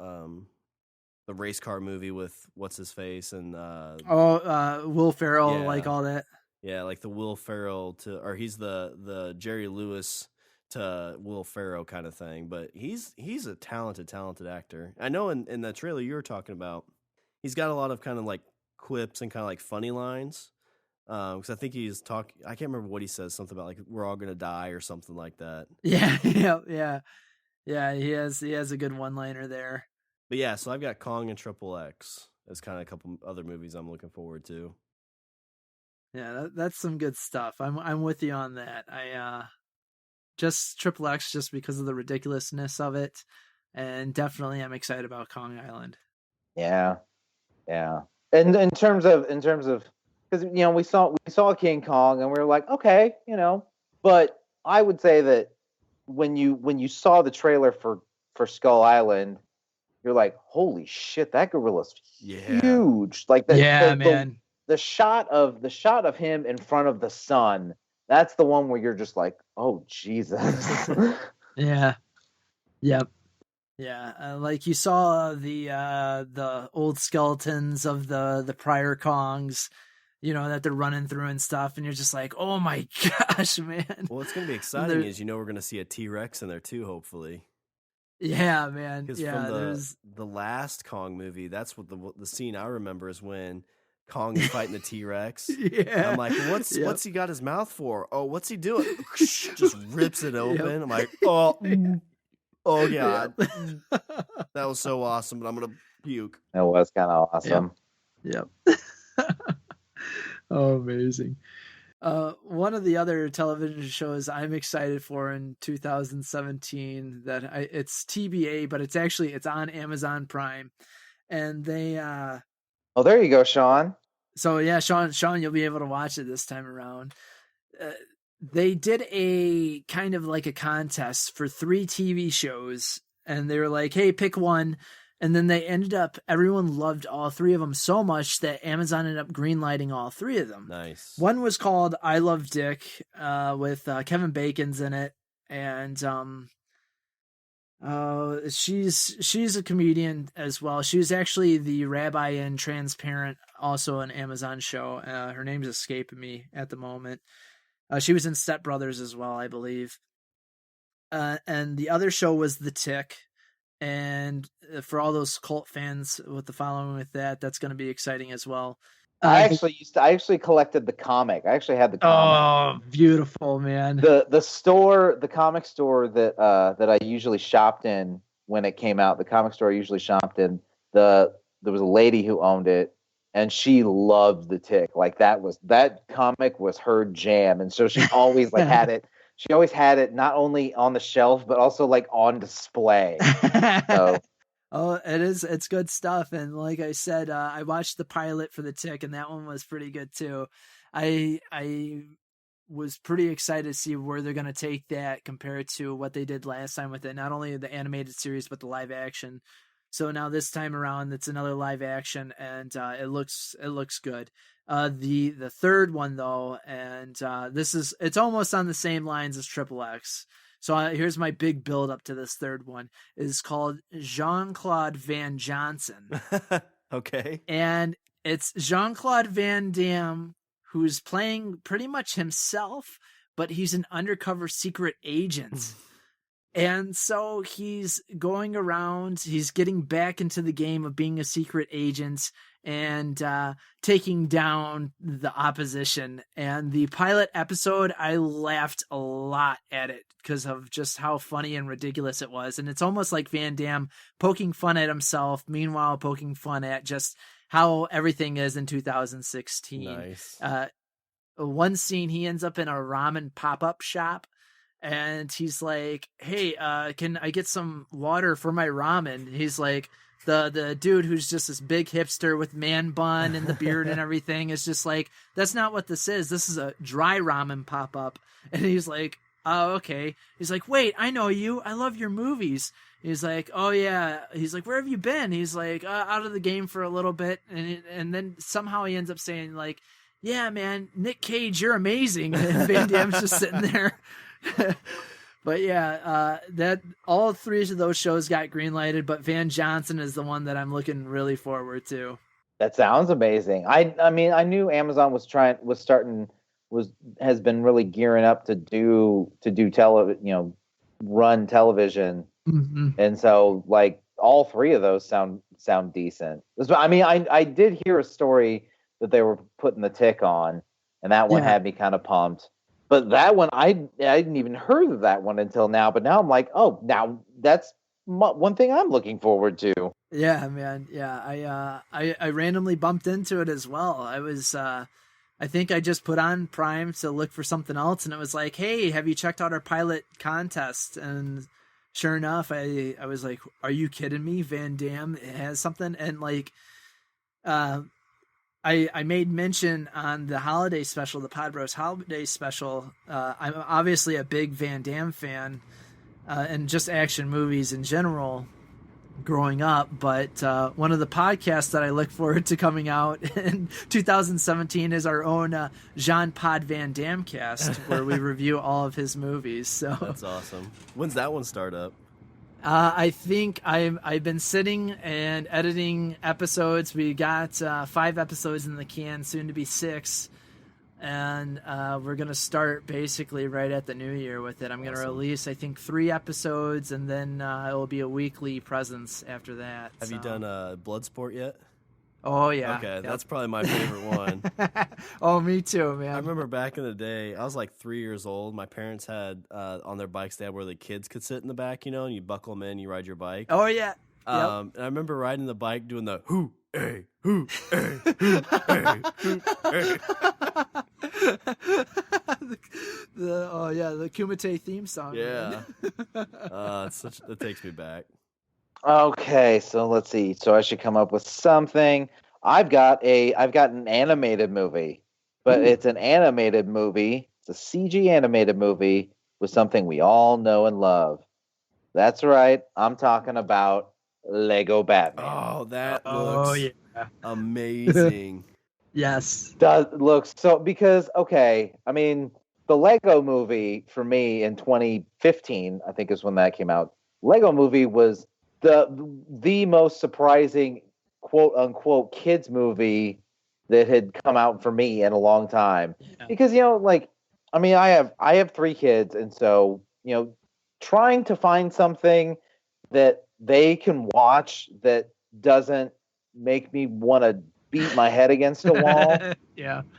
race car movie with what's his face and Will Ferrell, like all that. Yeah, like the Will Ferrell or he's the Jerry Lewis to Will Ferrell kind of thing. But he's a talented actor. I know in the trailer you were talking about, he's got a lot of kind of like quips and kind of like funny lines, because I think he's talking. I can't remember what he says. Something about like we're all gonna die or something like that. Yeah. He has a good one-liner there. But yeah, so I've got Kong and Triple X as kind of a couple other movies I'm looking forward to. Yeah, that's some good stuff. I'm with you on that. I just Triple X just because of the ridiculousness of it, and definitely I'm excited about Kong Island. Yeah. And in terms of, because we saw King Kong and we were like, okay, but I would say that when you saw the trailer for Skull Island, you're like, holy shit, that gorilla's huge. Like man. The shot of him in front of the sun, that's the one where you're just like, oh Jesus. Yeah. Yep. Yeah, like you saw the old skeletons of the prior Kongs, that they're running through and stuff, and you're just like, oh my gosh, man. Well, what's going to be exciting is we're going to see a T-Rex in there too, hopefully. Yeah, man. Because from the last Kong movie, that's what the scene I remember is when Kong is fighting the T-Rex. Yeah. I'm like, what's he got his mouth for? Oh, what's he doing? Just rips it open. Yep. I'm like, oh God, that was so awesome, but I'm gonna puke. That was kind of awesome. Yep. Oh, amazing. One of the other television shows I'm excited for in 2017 it's TBA, but it's on Amazon Prime, and they. Oh, there you go, Sean. So yeah, Sean, you'll be able to watch it this time around. They did a kind of like a contest for 3 TV shows, and they were like, hey, pick one. And then everyone loved all 3 of them so much that Amazon ended up greenlighting all 3 of them. Nice. One was called I Love Dick, with Kevin Bacon's in it. And she's a comedian as well. She was actually the rabbi in Transparent, also an Amazon show. Her name's escaping me at the moment. She was in Step Brothers as well, I believe. And the other show was The Tick. And for all those cult fans with the following with that's going to be exciting as well. I actually collected the comic. I actually had the comic. Oh, beautiful, man. The comic store that I usually shopped in when it came out, the comic store I usually shopped in, there was a lady who owned it, and she loved The Tick. Like that comic was her jam, and so she always had it. She always had it not only on the shelf but also like on display. So. Oh, it's good stuff. And like I said, I watched the pilot for The Tick, and that one was pretty good too. I was pretty excited to see where they're going to take that compared to what they did last time with it. Not only the animated series, but the live action. So now this time around, it's another live action, and it looks good. The third one though, and it's almost on the same lines as Triple X. So here's my big build up to this third one. It's called Jean-Claude Van Johnson. Okay. And it's Jean-Claude Van Damme, who's playing pretty much himself, but he's an undercover secret agent. And so he's going around, he's getting back into the game of being a secret agent, and taking down the opposition. And the pilot episode, I laughed a lot at it because of just how funny and ridiculous it was. And it's almost like Van Damme poking fun at himself, meanwhile poking fun at just how everything is in 2016. Nice. One scene, he ends up in a ramen pop-up shop, and he's like, hey, can I get some water for my ramen? He's like, the dude who's just this big hipster with man bun and the beard and everything is just like, that's not what this is. This is a dry ramen pop-up. And he's like, oh, okay. He's like, wait, I know you. I love your movies. He's like, oh yeah. He's like, where have you been? He's like, out of the game for a little bit. And then somehow he ends up saying like, yeah, man, Nick Cage, you're amazing. And Van Damme's just sitting there. But yeah, that all three of those shows got greenlighted, but Van Johnson is the one that I'm looking really forward to. That sounds amazing. I mean, I knew Amazon has been really gearing up to do run television. Mm-hmm. And so like all three of those sound decent. I mean, I did hear a story that they were putting the tick on, and that one had me kind of pumped. But that one, I didn't even heard of that one until now. But now I'm like, oh, now that's one thing I'm looking forward to. Yeah, man. Yeah, I randomly bumped into it as well. I was, I think I just put on Prime to look for something else, and it was like, hey, have you checked out our pilot contest? And sure enough, I was like, are you kidding me? Van Damme has something, and like, I made mention on the holiday special, the Podbros holiday special. I'm obviously a big Van Damme fan, and just action movies in general growing up. But one of the podcasts that I look forward to coming out in 2017 is our own Jean Pod Van Damme cast, where we review all of his movies. So that's awesome. When's that one start up? I think I've been sitting and editing episodes. We got 5 episodes in the can, soon to be 6. And we're going to start basically right at the new year with it. I'm going to release, I think, 3 episodes, and then it will be a weekly presence after that. Have you done Bloodsport yet? Oh, yeah. Okay, yep. That's probably my favorite one. Oh, me too, man. I remember back in the day, I was like 3 years old. My parents had on their bikes, they had where the kids could sit in the back, and you buckle them in, you ride your bike. Oh, yeah. And I remember riding the bike doing the hoo, hey, hoo, hey, hoo, hey, hoo, hey. The Kumite theme song. Yeah. It takes me back. Okay, so let's see. So I should come up with something. I've got an animated movie, but it's an animated movie. It's a CG animated movie with something we all know and love. That's right. I'm talking about Lego Batman. Oh, that looks amazing. Yes. Does look so because okay, I mean the Lego movie for me in 2015, I think is when that came out. Lego movie was the most surprising quote unquote kids movie that had come out for me in a long time. Yeah. Because I have 3 kids, and so trying to find something that they can watch that doesn't make me want to beat my head against a wall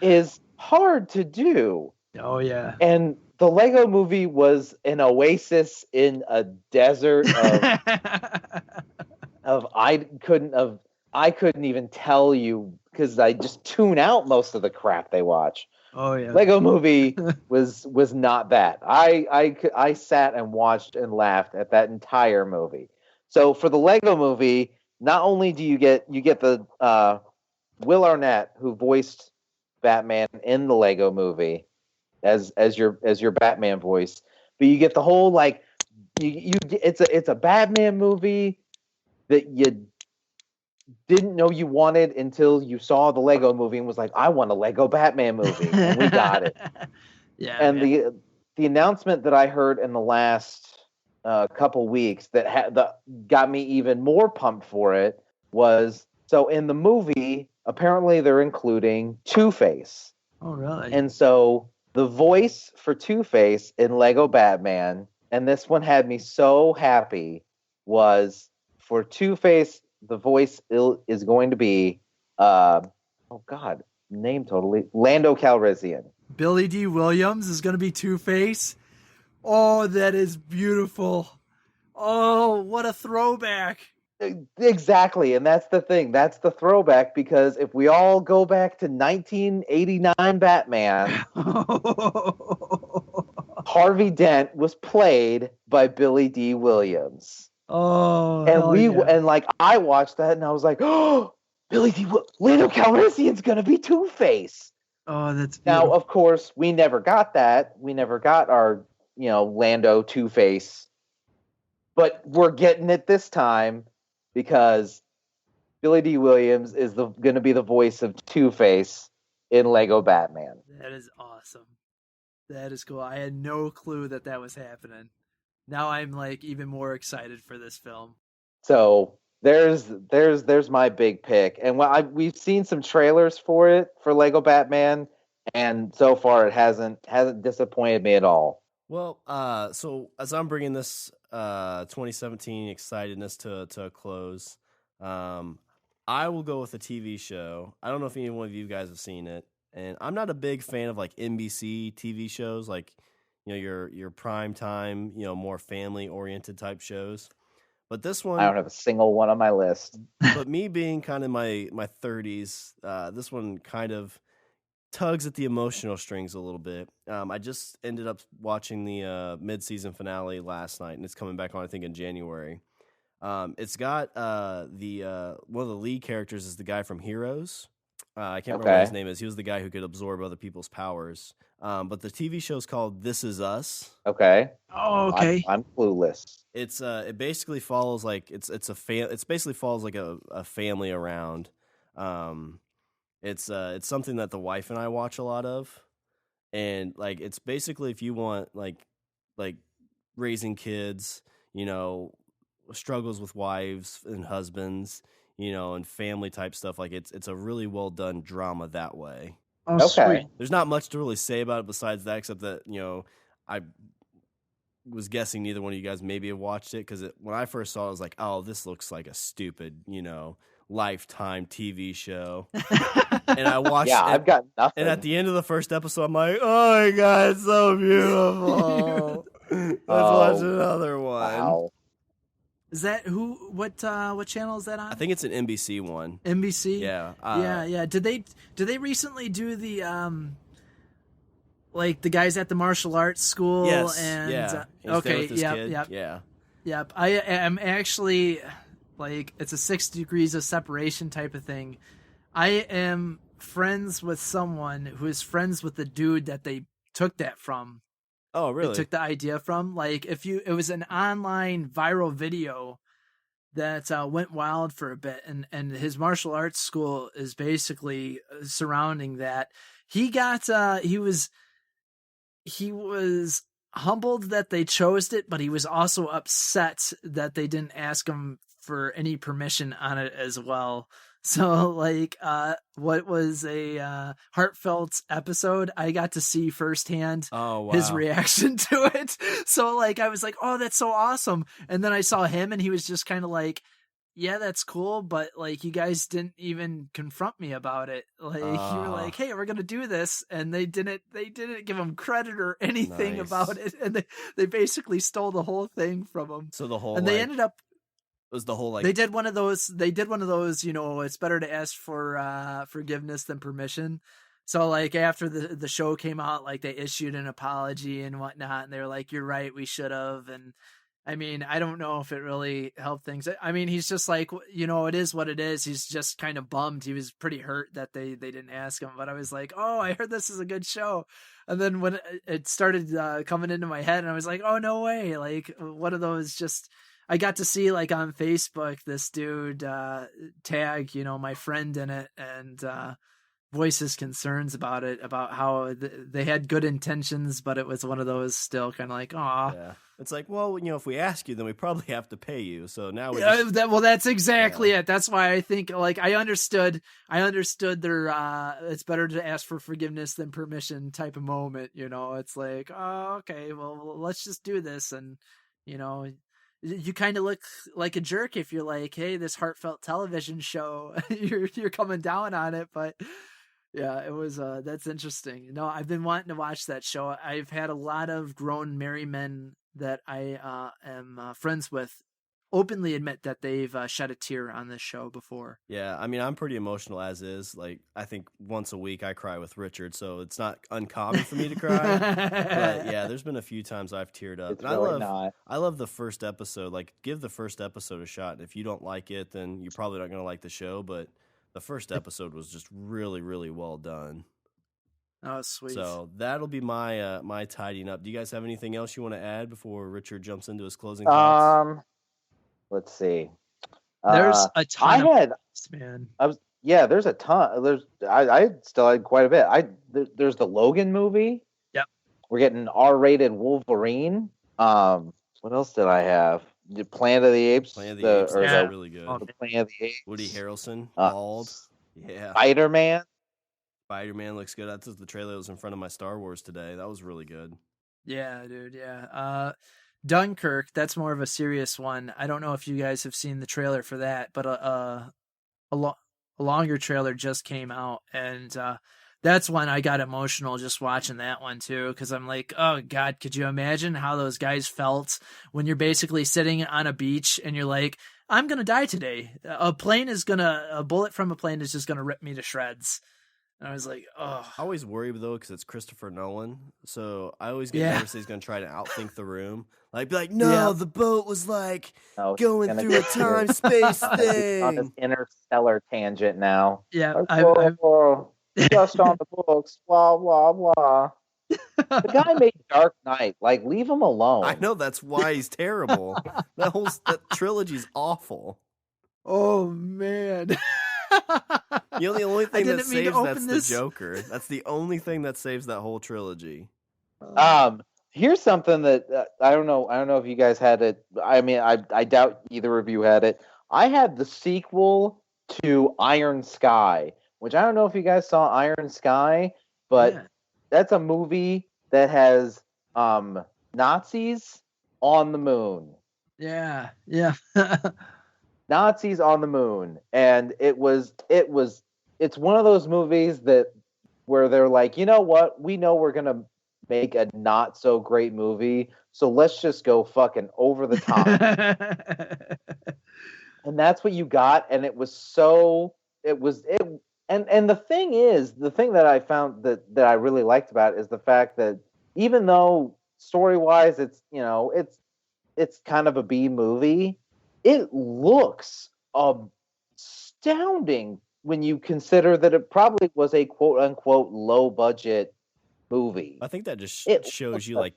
is hard to do. Oh yeah. And the Lego movie was an oasis in a desert of I couldn't even tell you because I just tune out most of the crap they watch. Oh yeah. Lego movie was not that. I sat and watched and laughed at that entire movie. So for the Lego movie, not only do you get the Will Arnett, who voiced Batman in the Lego movie, as your Batman voice, but you get the whole it's a Batman movie that you didn't know you wanted until you saw the Lego movie and was like, I want a Lego Batman movie, and we got it. Yeah. And the announcement that I heard in the last couple weeks that got me even more pumped for it was, so in the movie apparently they're including Two-Face. Oh really? And so the voice for Two-Face in Lego Batman, and this one had me so happy, was for Two-Face, the voice is going to be Oh God, name totally. Lando Calrissian. Billy D. Williams is going to be Two-Face. Oh, that is beautiful. Oh, what a throwback. Exactly, and that's the thing. That's the throwback, because if we all go back to 1989 Batman, Harvey Dent was played by Billy D. Williams. Oh, And like I watched that and I was like, oh, Lando Calrissian's gonna be Two-Face. Oh, that's Now, beautiful. of course, we never got that. We never got our, Lando Two-Face. But we're getting it this time because Billy D. Williams is going to be the voice of Two-Face in Lego Batman. That is awesome. That is cool. I had no clue that was happening. Now I'm like even more excited for this film. So there's my big pick, and we've seen some trailers for it for Lego Batman, and so far it hasn't disappointed me at all. Well, so as I'm bringing this 2017 excitedness to a close, I will go with a TV show. I don't know if any one of you guys have seen it, and I'm not a big fan of like NBC TV shows, like your prime time, more family oriented type shows. But this one, I don't have a single one on my list. But me being kind of my 30s, this one kind of tugs at the emotional strings a little bit. I just ended up watching the mid-season finale last night, and it's coming back on, I think, in January. It's got the one of the lead characters is the guy from Heroes. I can't remember what his name is. He was the guy who could absorb other people's powers. But the TV show is called This Is Us. Okay. Oh, okay. I'm clueless. It's it basically follows like it's basically follows like a family around. It's something that the wife and I watch a lot of, and like it's basically if you want like raising kids, struggles with wives and husbands, and family type stuff. Like it's a really well done drama that way. Oh, Okay. sweet. There's not much to really say about it besides that, except that I was guessing neither one of you guys maybe have watched it, because when I first saw it, I was like, oh, this looks like a stupid Lifetime TV show. And I watched it. I've got nothing. And at the end of the first episode, I'm like, oh my God, it's so beautiful. Let's watch another one. Wow. Is that what channel is that on? I think it's an NBC one. NBC? Yeah. Yeah. Did they recently do the like the guys at the martial arts school? Yes. And yeah. He's there with his kid. Yep. Yeah. Yep. I am actually like, it's a 6 degrees of separation type of thing. I am friends with someone who is friends with the dude that they took that from. Oh, really? They took the idea from. Like, it was an online viral video that went wild for a bit, and his martial arts school is basically surrounding that. He was humbled that they chose it, but he was also upset that they didn't ask him for any permission on it as well. So like what was a heartfelt episode, I got to see firsthand his reaction to it. So like I was like, oh, that's so awesome. And then I saw him and he was just kind of like, yeah, that's cool, but like you guys didn't even confront me about it. Like you were like, hey, we're gonna do this, and they didn't give him credit or anything about it, and they basically stole the whole thing from him. So the whole, and they ended up, was the whole like, they did one of those, it's better to ask for forgiveness than permission. So like after the show came out, like they issued an apology and whatnot, and they were like, you're right, we should have. And I mean, I don't know if it really helped things. I mean, he's just like, it is what it is. He's just kind of bummed. He was pretty hurt that they didn't ask him. But I was like, oh, I heard this is a good show. And then when it started coming into my head, and I was like, oh, no way. Like one of those just, I got to see like on Facebook, this dude tag, my friend in it, and voice his concerns about it, about how they had good intentions, but it was one of those still kind of like, aw. Yeah. It's like, well, if we ask you, then we probably have to pay you. So now that's exactly it. That's why I think like I understood their it's better to ask for forgiveness than permission type of moment. It's like, oh, okay, well, let's just do this, and you kind of look like a jerk if you're like, hey, this heartfelt television show, you're coming down on it. But yeah, it was that's interesting. No, I've been wanting to watch that show. I've had a lot of grown married men that I am friends with openly admit that they've shed a tear on this show before. Yeah, I mean, I'm pretty emotional as is. Like, I think once a week I cry with Richard, so it's not uncommon for me to cry. But yeah, there's been a few times I've teared up. It's And really not. I love the first episode. Like, give the first episode a shot. And if you don't like it, then you're probably not going to like the show. But the first episode was just really, really well done. Oh, sweet. So that'll be my my tidying up. Do you guys have anything else you want to add before Richard jumps into his closing thoughts? Let's see. There's a ton I had, man. there's a ton. I still had quite a bit. There's the Logan movie. Yep. We're getting R-rated Wolverine. What else did I have? The Planet of the Apes. Planet of the Apes is yeah. really good. The Planet of the Apes. Woody Harrelson, bald. Yeah. Spider-Man. Spider-Man looks good. That's the trailer that was in front of my Star Wars today. That was really good. Yeah, dude. Yeah. Dunkirk, that's more of a serious one. I don't know if you guys have seen the trailer for that, but a longer trailer just came out, and that's when I got emotional just watching that one too, because I'm like, oh God, could you imagine how those guys felt when you're basically sitting on a beach and you're like, I'm gonna die today. A bullet from a plane is just gonna rip me to shreds. And I was like, oh. I always worry though because it's Christopher Nolan, so I always get nervous he's gonna try to outthink the room. Like, be like, no, the boat was like going through a time space thing. On this interstellar tangent now. Yeah, just on the books, blah blah blah. The guy made Dark Knight. Like, leave him alone. I know, that's why he's terrible. that trilogy's awful. Oh man. The only thing that saves that's the Joker. That's the only thing that saves that whole trilogy. Here's something that I don't know if you guys had it. I mean, I doubt either of you had it. I had the sequel to Iron Sky, which I don't know if you guys saw Iron Sky, but that's a movie that has Nazis on the moon. Yeah. Nazis on the moon, and it's one of those movies where they're like, you know what, we know we're gonna make a not so great movie, so let's just go fucking over the top. And that's what you got, and and the thing that I found that I really liked about it is the fact that even though story wise it's kind of a B movie, it looks astounding when you consider that it probably was a quote-unquote low-budget movie. I think that just It shows you, looks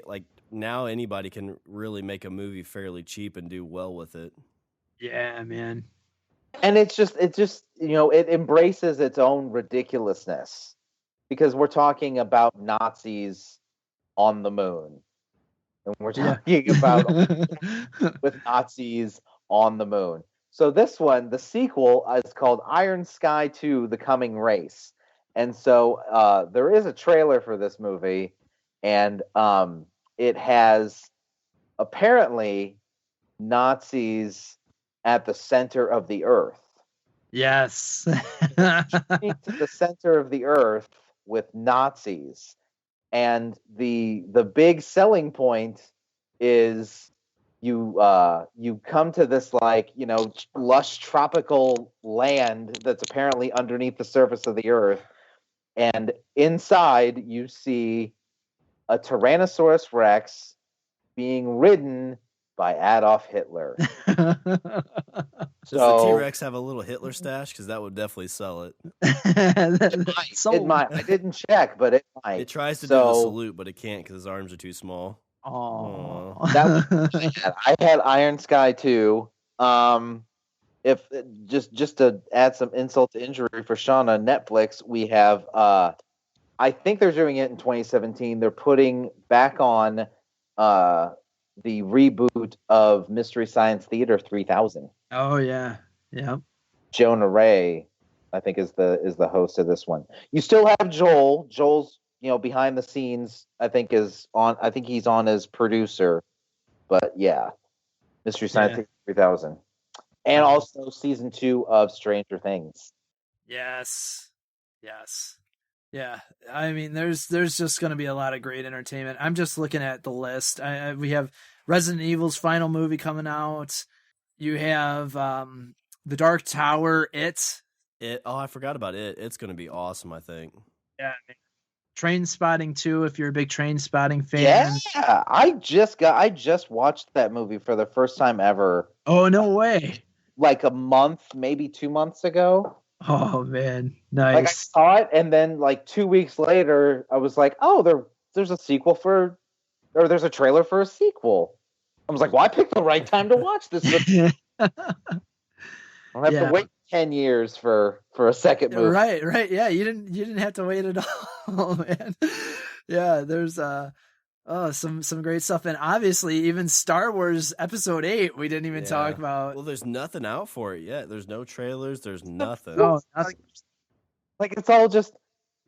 like, now anybody can really make a movie fairly cheap and do well with it. Yeah, man. And it embraces its own ridiculousness, because we're talking about Nazis on the moon. And we're talking about with Nazis on the moon. So this one, the sequel, is called Iron Sky 2: The Coming Race. And so there is a trailer for this movie, and it has apparently Nazis at the center of the earth. Yes. To the center of the earth with Nazis. And the big selling point is you come to this lush tropical land that's apparently underneath the surface of the earth, and inside you see a Tyrannosaurus Rex being ridden by Adolf Hitler. Does the T-Rex have a little Hitler stash? Because that would definitely sell it. It might. I didn't check, but it might. It tries to do the salute, but it can't because his arms are too small. Oh, I had Iron Sky 2. If just to add some insult to injury for Sean on Netflix, we have I think they're doing it in 2017. They're putting back on the reboot of Mystery Science Theater 3000. Oh yeah. Yep. Jonah Ray, I think, is the host of this one. You still have Joel. Joel's behind the scenes. I think he's on as producer. But yeah, Mystery Science Theater 3000. And also season 2 of Stranger Things. Yes. Yeah. I mean, there's just going to be a lot of great entertainment. I'm just looking at the list. We have Resident Evil's final movie coming out. You have The Dark Tower, It. Oh, I forgot about it. It's going to be awesome, I think. Yeah. Train Spotting 2, if you're a big Train Spotting fan. Yeah, I just watched that movie for the first time ever. Oh, no way. Like a month, maybe 2 months ago. Oh man, nice. Like I saw it, and then like 2 weeks later, I was like, "Oh, there's a sequel there's a trailer for a sequel." I was like, "Well, I picked the right time to watch this." I'll have to wait 10 years for a second movie. Right. Yeah, you didn't have to wait at all, man. Yeah, there's some great stuff, and obviously even Star Wars Episode 8 we didn't even talk about. Well, there's nothing out for it yet. There's no trailers. There's nothing. No, nothing. Like it's all just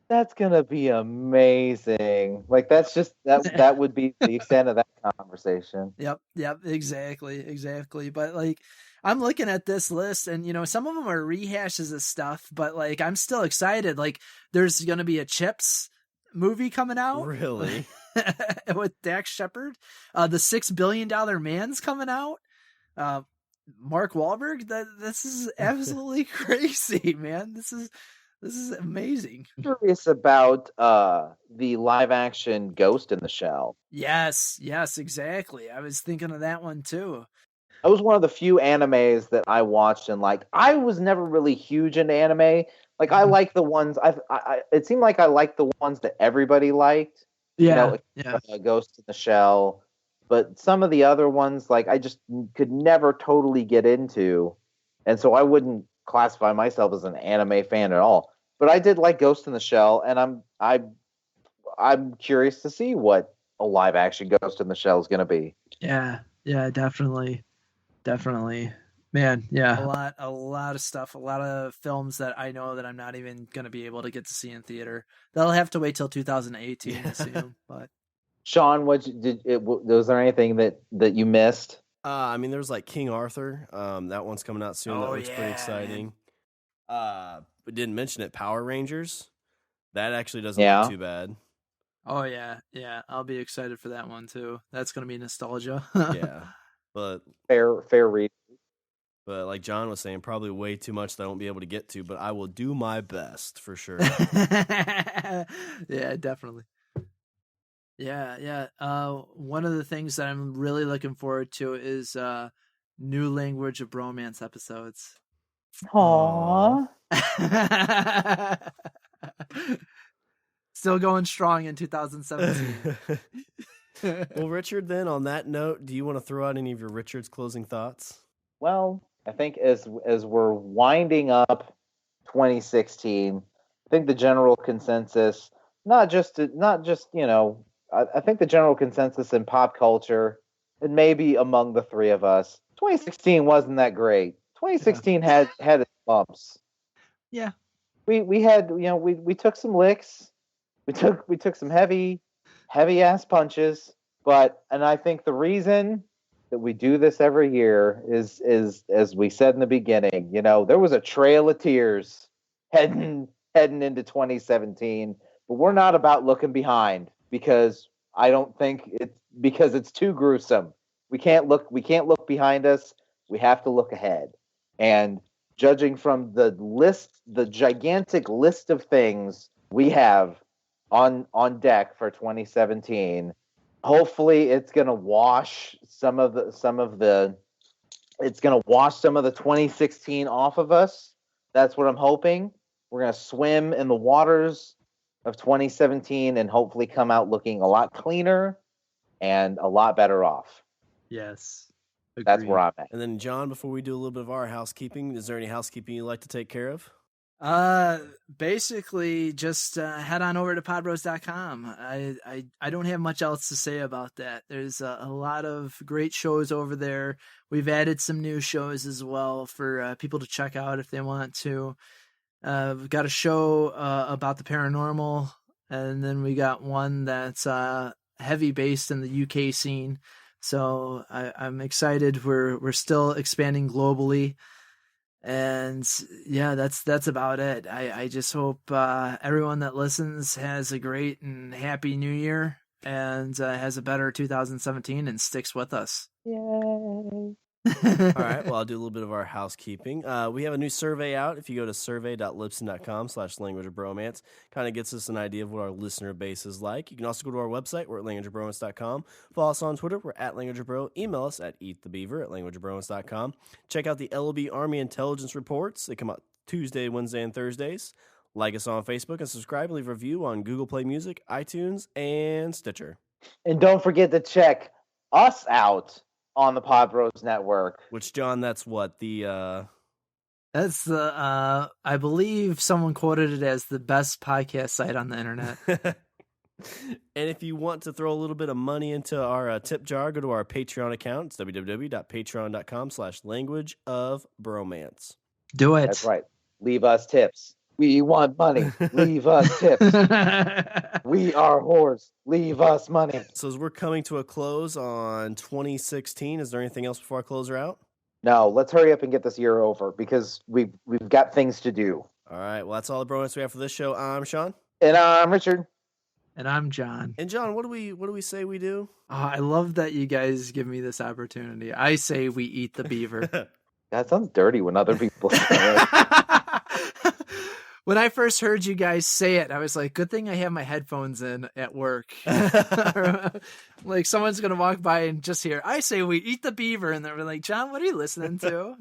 that's gonna be amazing. Like that's just that would be the extent of that conversation. Yep, exactly. But like I'm looking at this list, and some of them are rehashes of stuff, but like I'm still excited. Like there's gonna be a Chips movie coming out. Really? With Dax Shepard. The $6 Billion Man's coming out. Mark Wahlberg. This is absolutely crazy, man. This is amazing. I'm curious about the live action Ghost in the Shell. Yes, exactly. I was thinking of that one too. That was one of the few animes that I watched, and like I was never really huge into anime. Like I like the ones it seemed like I liked the ones that everybody liked. Ghost in the Shell, but some of the other ones, like I just could never totally get into, and so I wouldn't classify myself as an anime fan at all. But I did like Ghost in the Shell, and I'm curious to see what a live action Ghost in the Shell is going to be. Yeah, definitely, man. Yeah, a lot of stuff, a lot of films that I know that I'm not even going to be able to get to see in theater. They'll have to wait till 2018 to see them. But Sean, was there anything that you missed? I mean, there's like King Arthur. That one's coming out soon. That looks pretty exciting. We didn't mention it. Power Rangers. That actually doesn't look too bad. Oh yeah. I'll be excited for that one too. That's gonna be nostalgia. Yeah, but fair read. But like John was saying, probably way too much that I won't be able to get to. But I will do my best for sure. Yeah, definitely. Yeah. One of the things that I'm really looking forward to is new Language of Bromance episodes. Aww. Still going strong in 2017. Well, Richard, then on that note, do you want to throw out any of your Richard's closing thoughts? Well, I think as we're winding up 2016, I think the general consensus, not just I think the general consensus in pop culture, and maybe among the three of us, 2016 wasn't that great. 2016 had its bumps. Yeah, we had we took some licks, we took some heavy ass punches, and I think the reason that we do this every year is as we said in the beginning, there was a trail of tears heading into 2017, but we're not about looking behind because I don't think it's too gruesome. We can't look behind us. We have to look ahead. And judging from the gigantic list of things we have on deck for 2017, hopefully it's going to wash some of the 2016 off of us. That's what I'm hoping. We're going to swim in the waters of 2017 and hopefully come out looking a lot cleaner and a lot better off. Yes. Agreed. That's where I'm at. And then, John, before we do a little bit of our housekeeping, is there any housekeeping you'd like to take care of? Basically just head on over to podbros.com. I don't have much else to say about that. There's a lot of great shows over there. We've added some new shows as well for people to check out if they want to. We've got a show about the paranormal, and then we got one that's heavy based in the UK scene. So I'm excited. We're still expanding globally. And yeah, that's about it. I just hope everyone that listens has a great and happy new year and has a better 2017 and sticks with us. Yay. All right. Well, I'll do a little bit of our housekeeping. We have a new survey out. If you go to survey.libsyn.com/language of bromance, kind of gets us an idea of what our listener base is like. You can also go to our website. We're at languageofbromance.com. Follow us on Twitter. We're at languageofbro. Email us at eatthebeaver@languageofbromance.com. Check out the LOB Army Intelligence Reports. They come out Tuesday, Wednesday, and Thursdays. Like us on Facebook and subscribe. Leave a review on Google Play Music, iTunes, and Stitcher. And don't forget to check us out on the Podbros Network. Which, John, that's what the That's the I believe someone quoted it as the best podcast site on the internet. And if you want to throw a little bit of money into our tip jar, go to our Patreon account. It's www.patreon.com/languageofbromance. Do it. That's right. Leave us tips. We want money. Leave us tips. We are whores. Leave us money. So as we're coming to a close on 2016, is there anything else before I close her out? No, let's hurry up and get this year over because we've got things to do. All right. Well, that's all the bromance we have for this show. I'm Sean. And I'm Richard. And I'm John. And John, what do we say we do? Oh, I love that you guys give me this opportunity. I say we eat the beaver. That sounds dirty when other people say it. When I first heard you guys say it, I was like, good thing I have my headphones in at work. Like someone's going to walk by and just hear, I say we eat the beaver. And they're like, John, what are you listening to?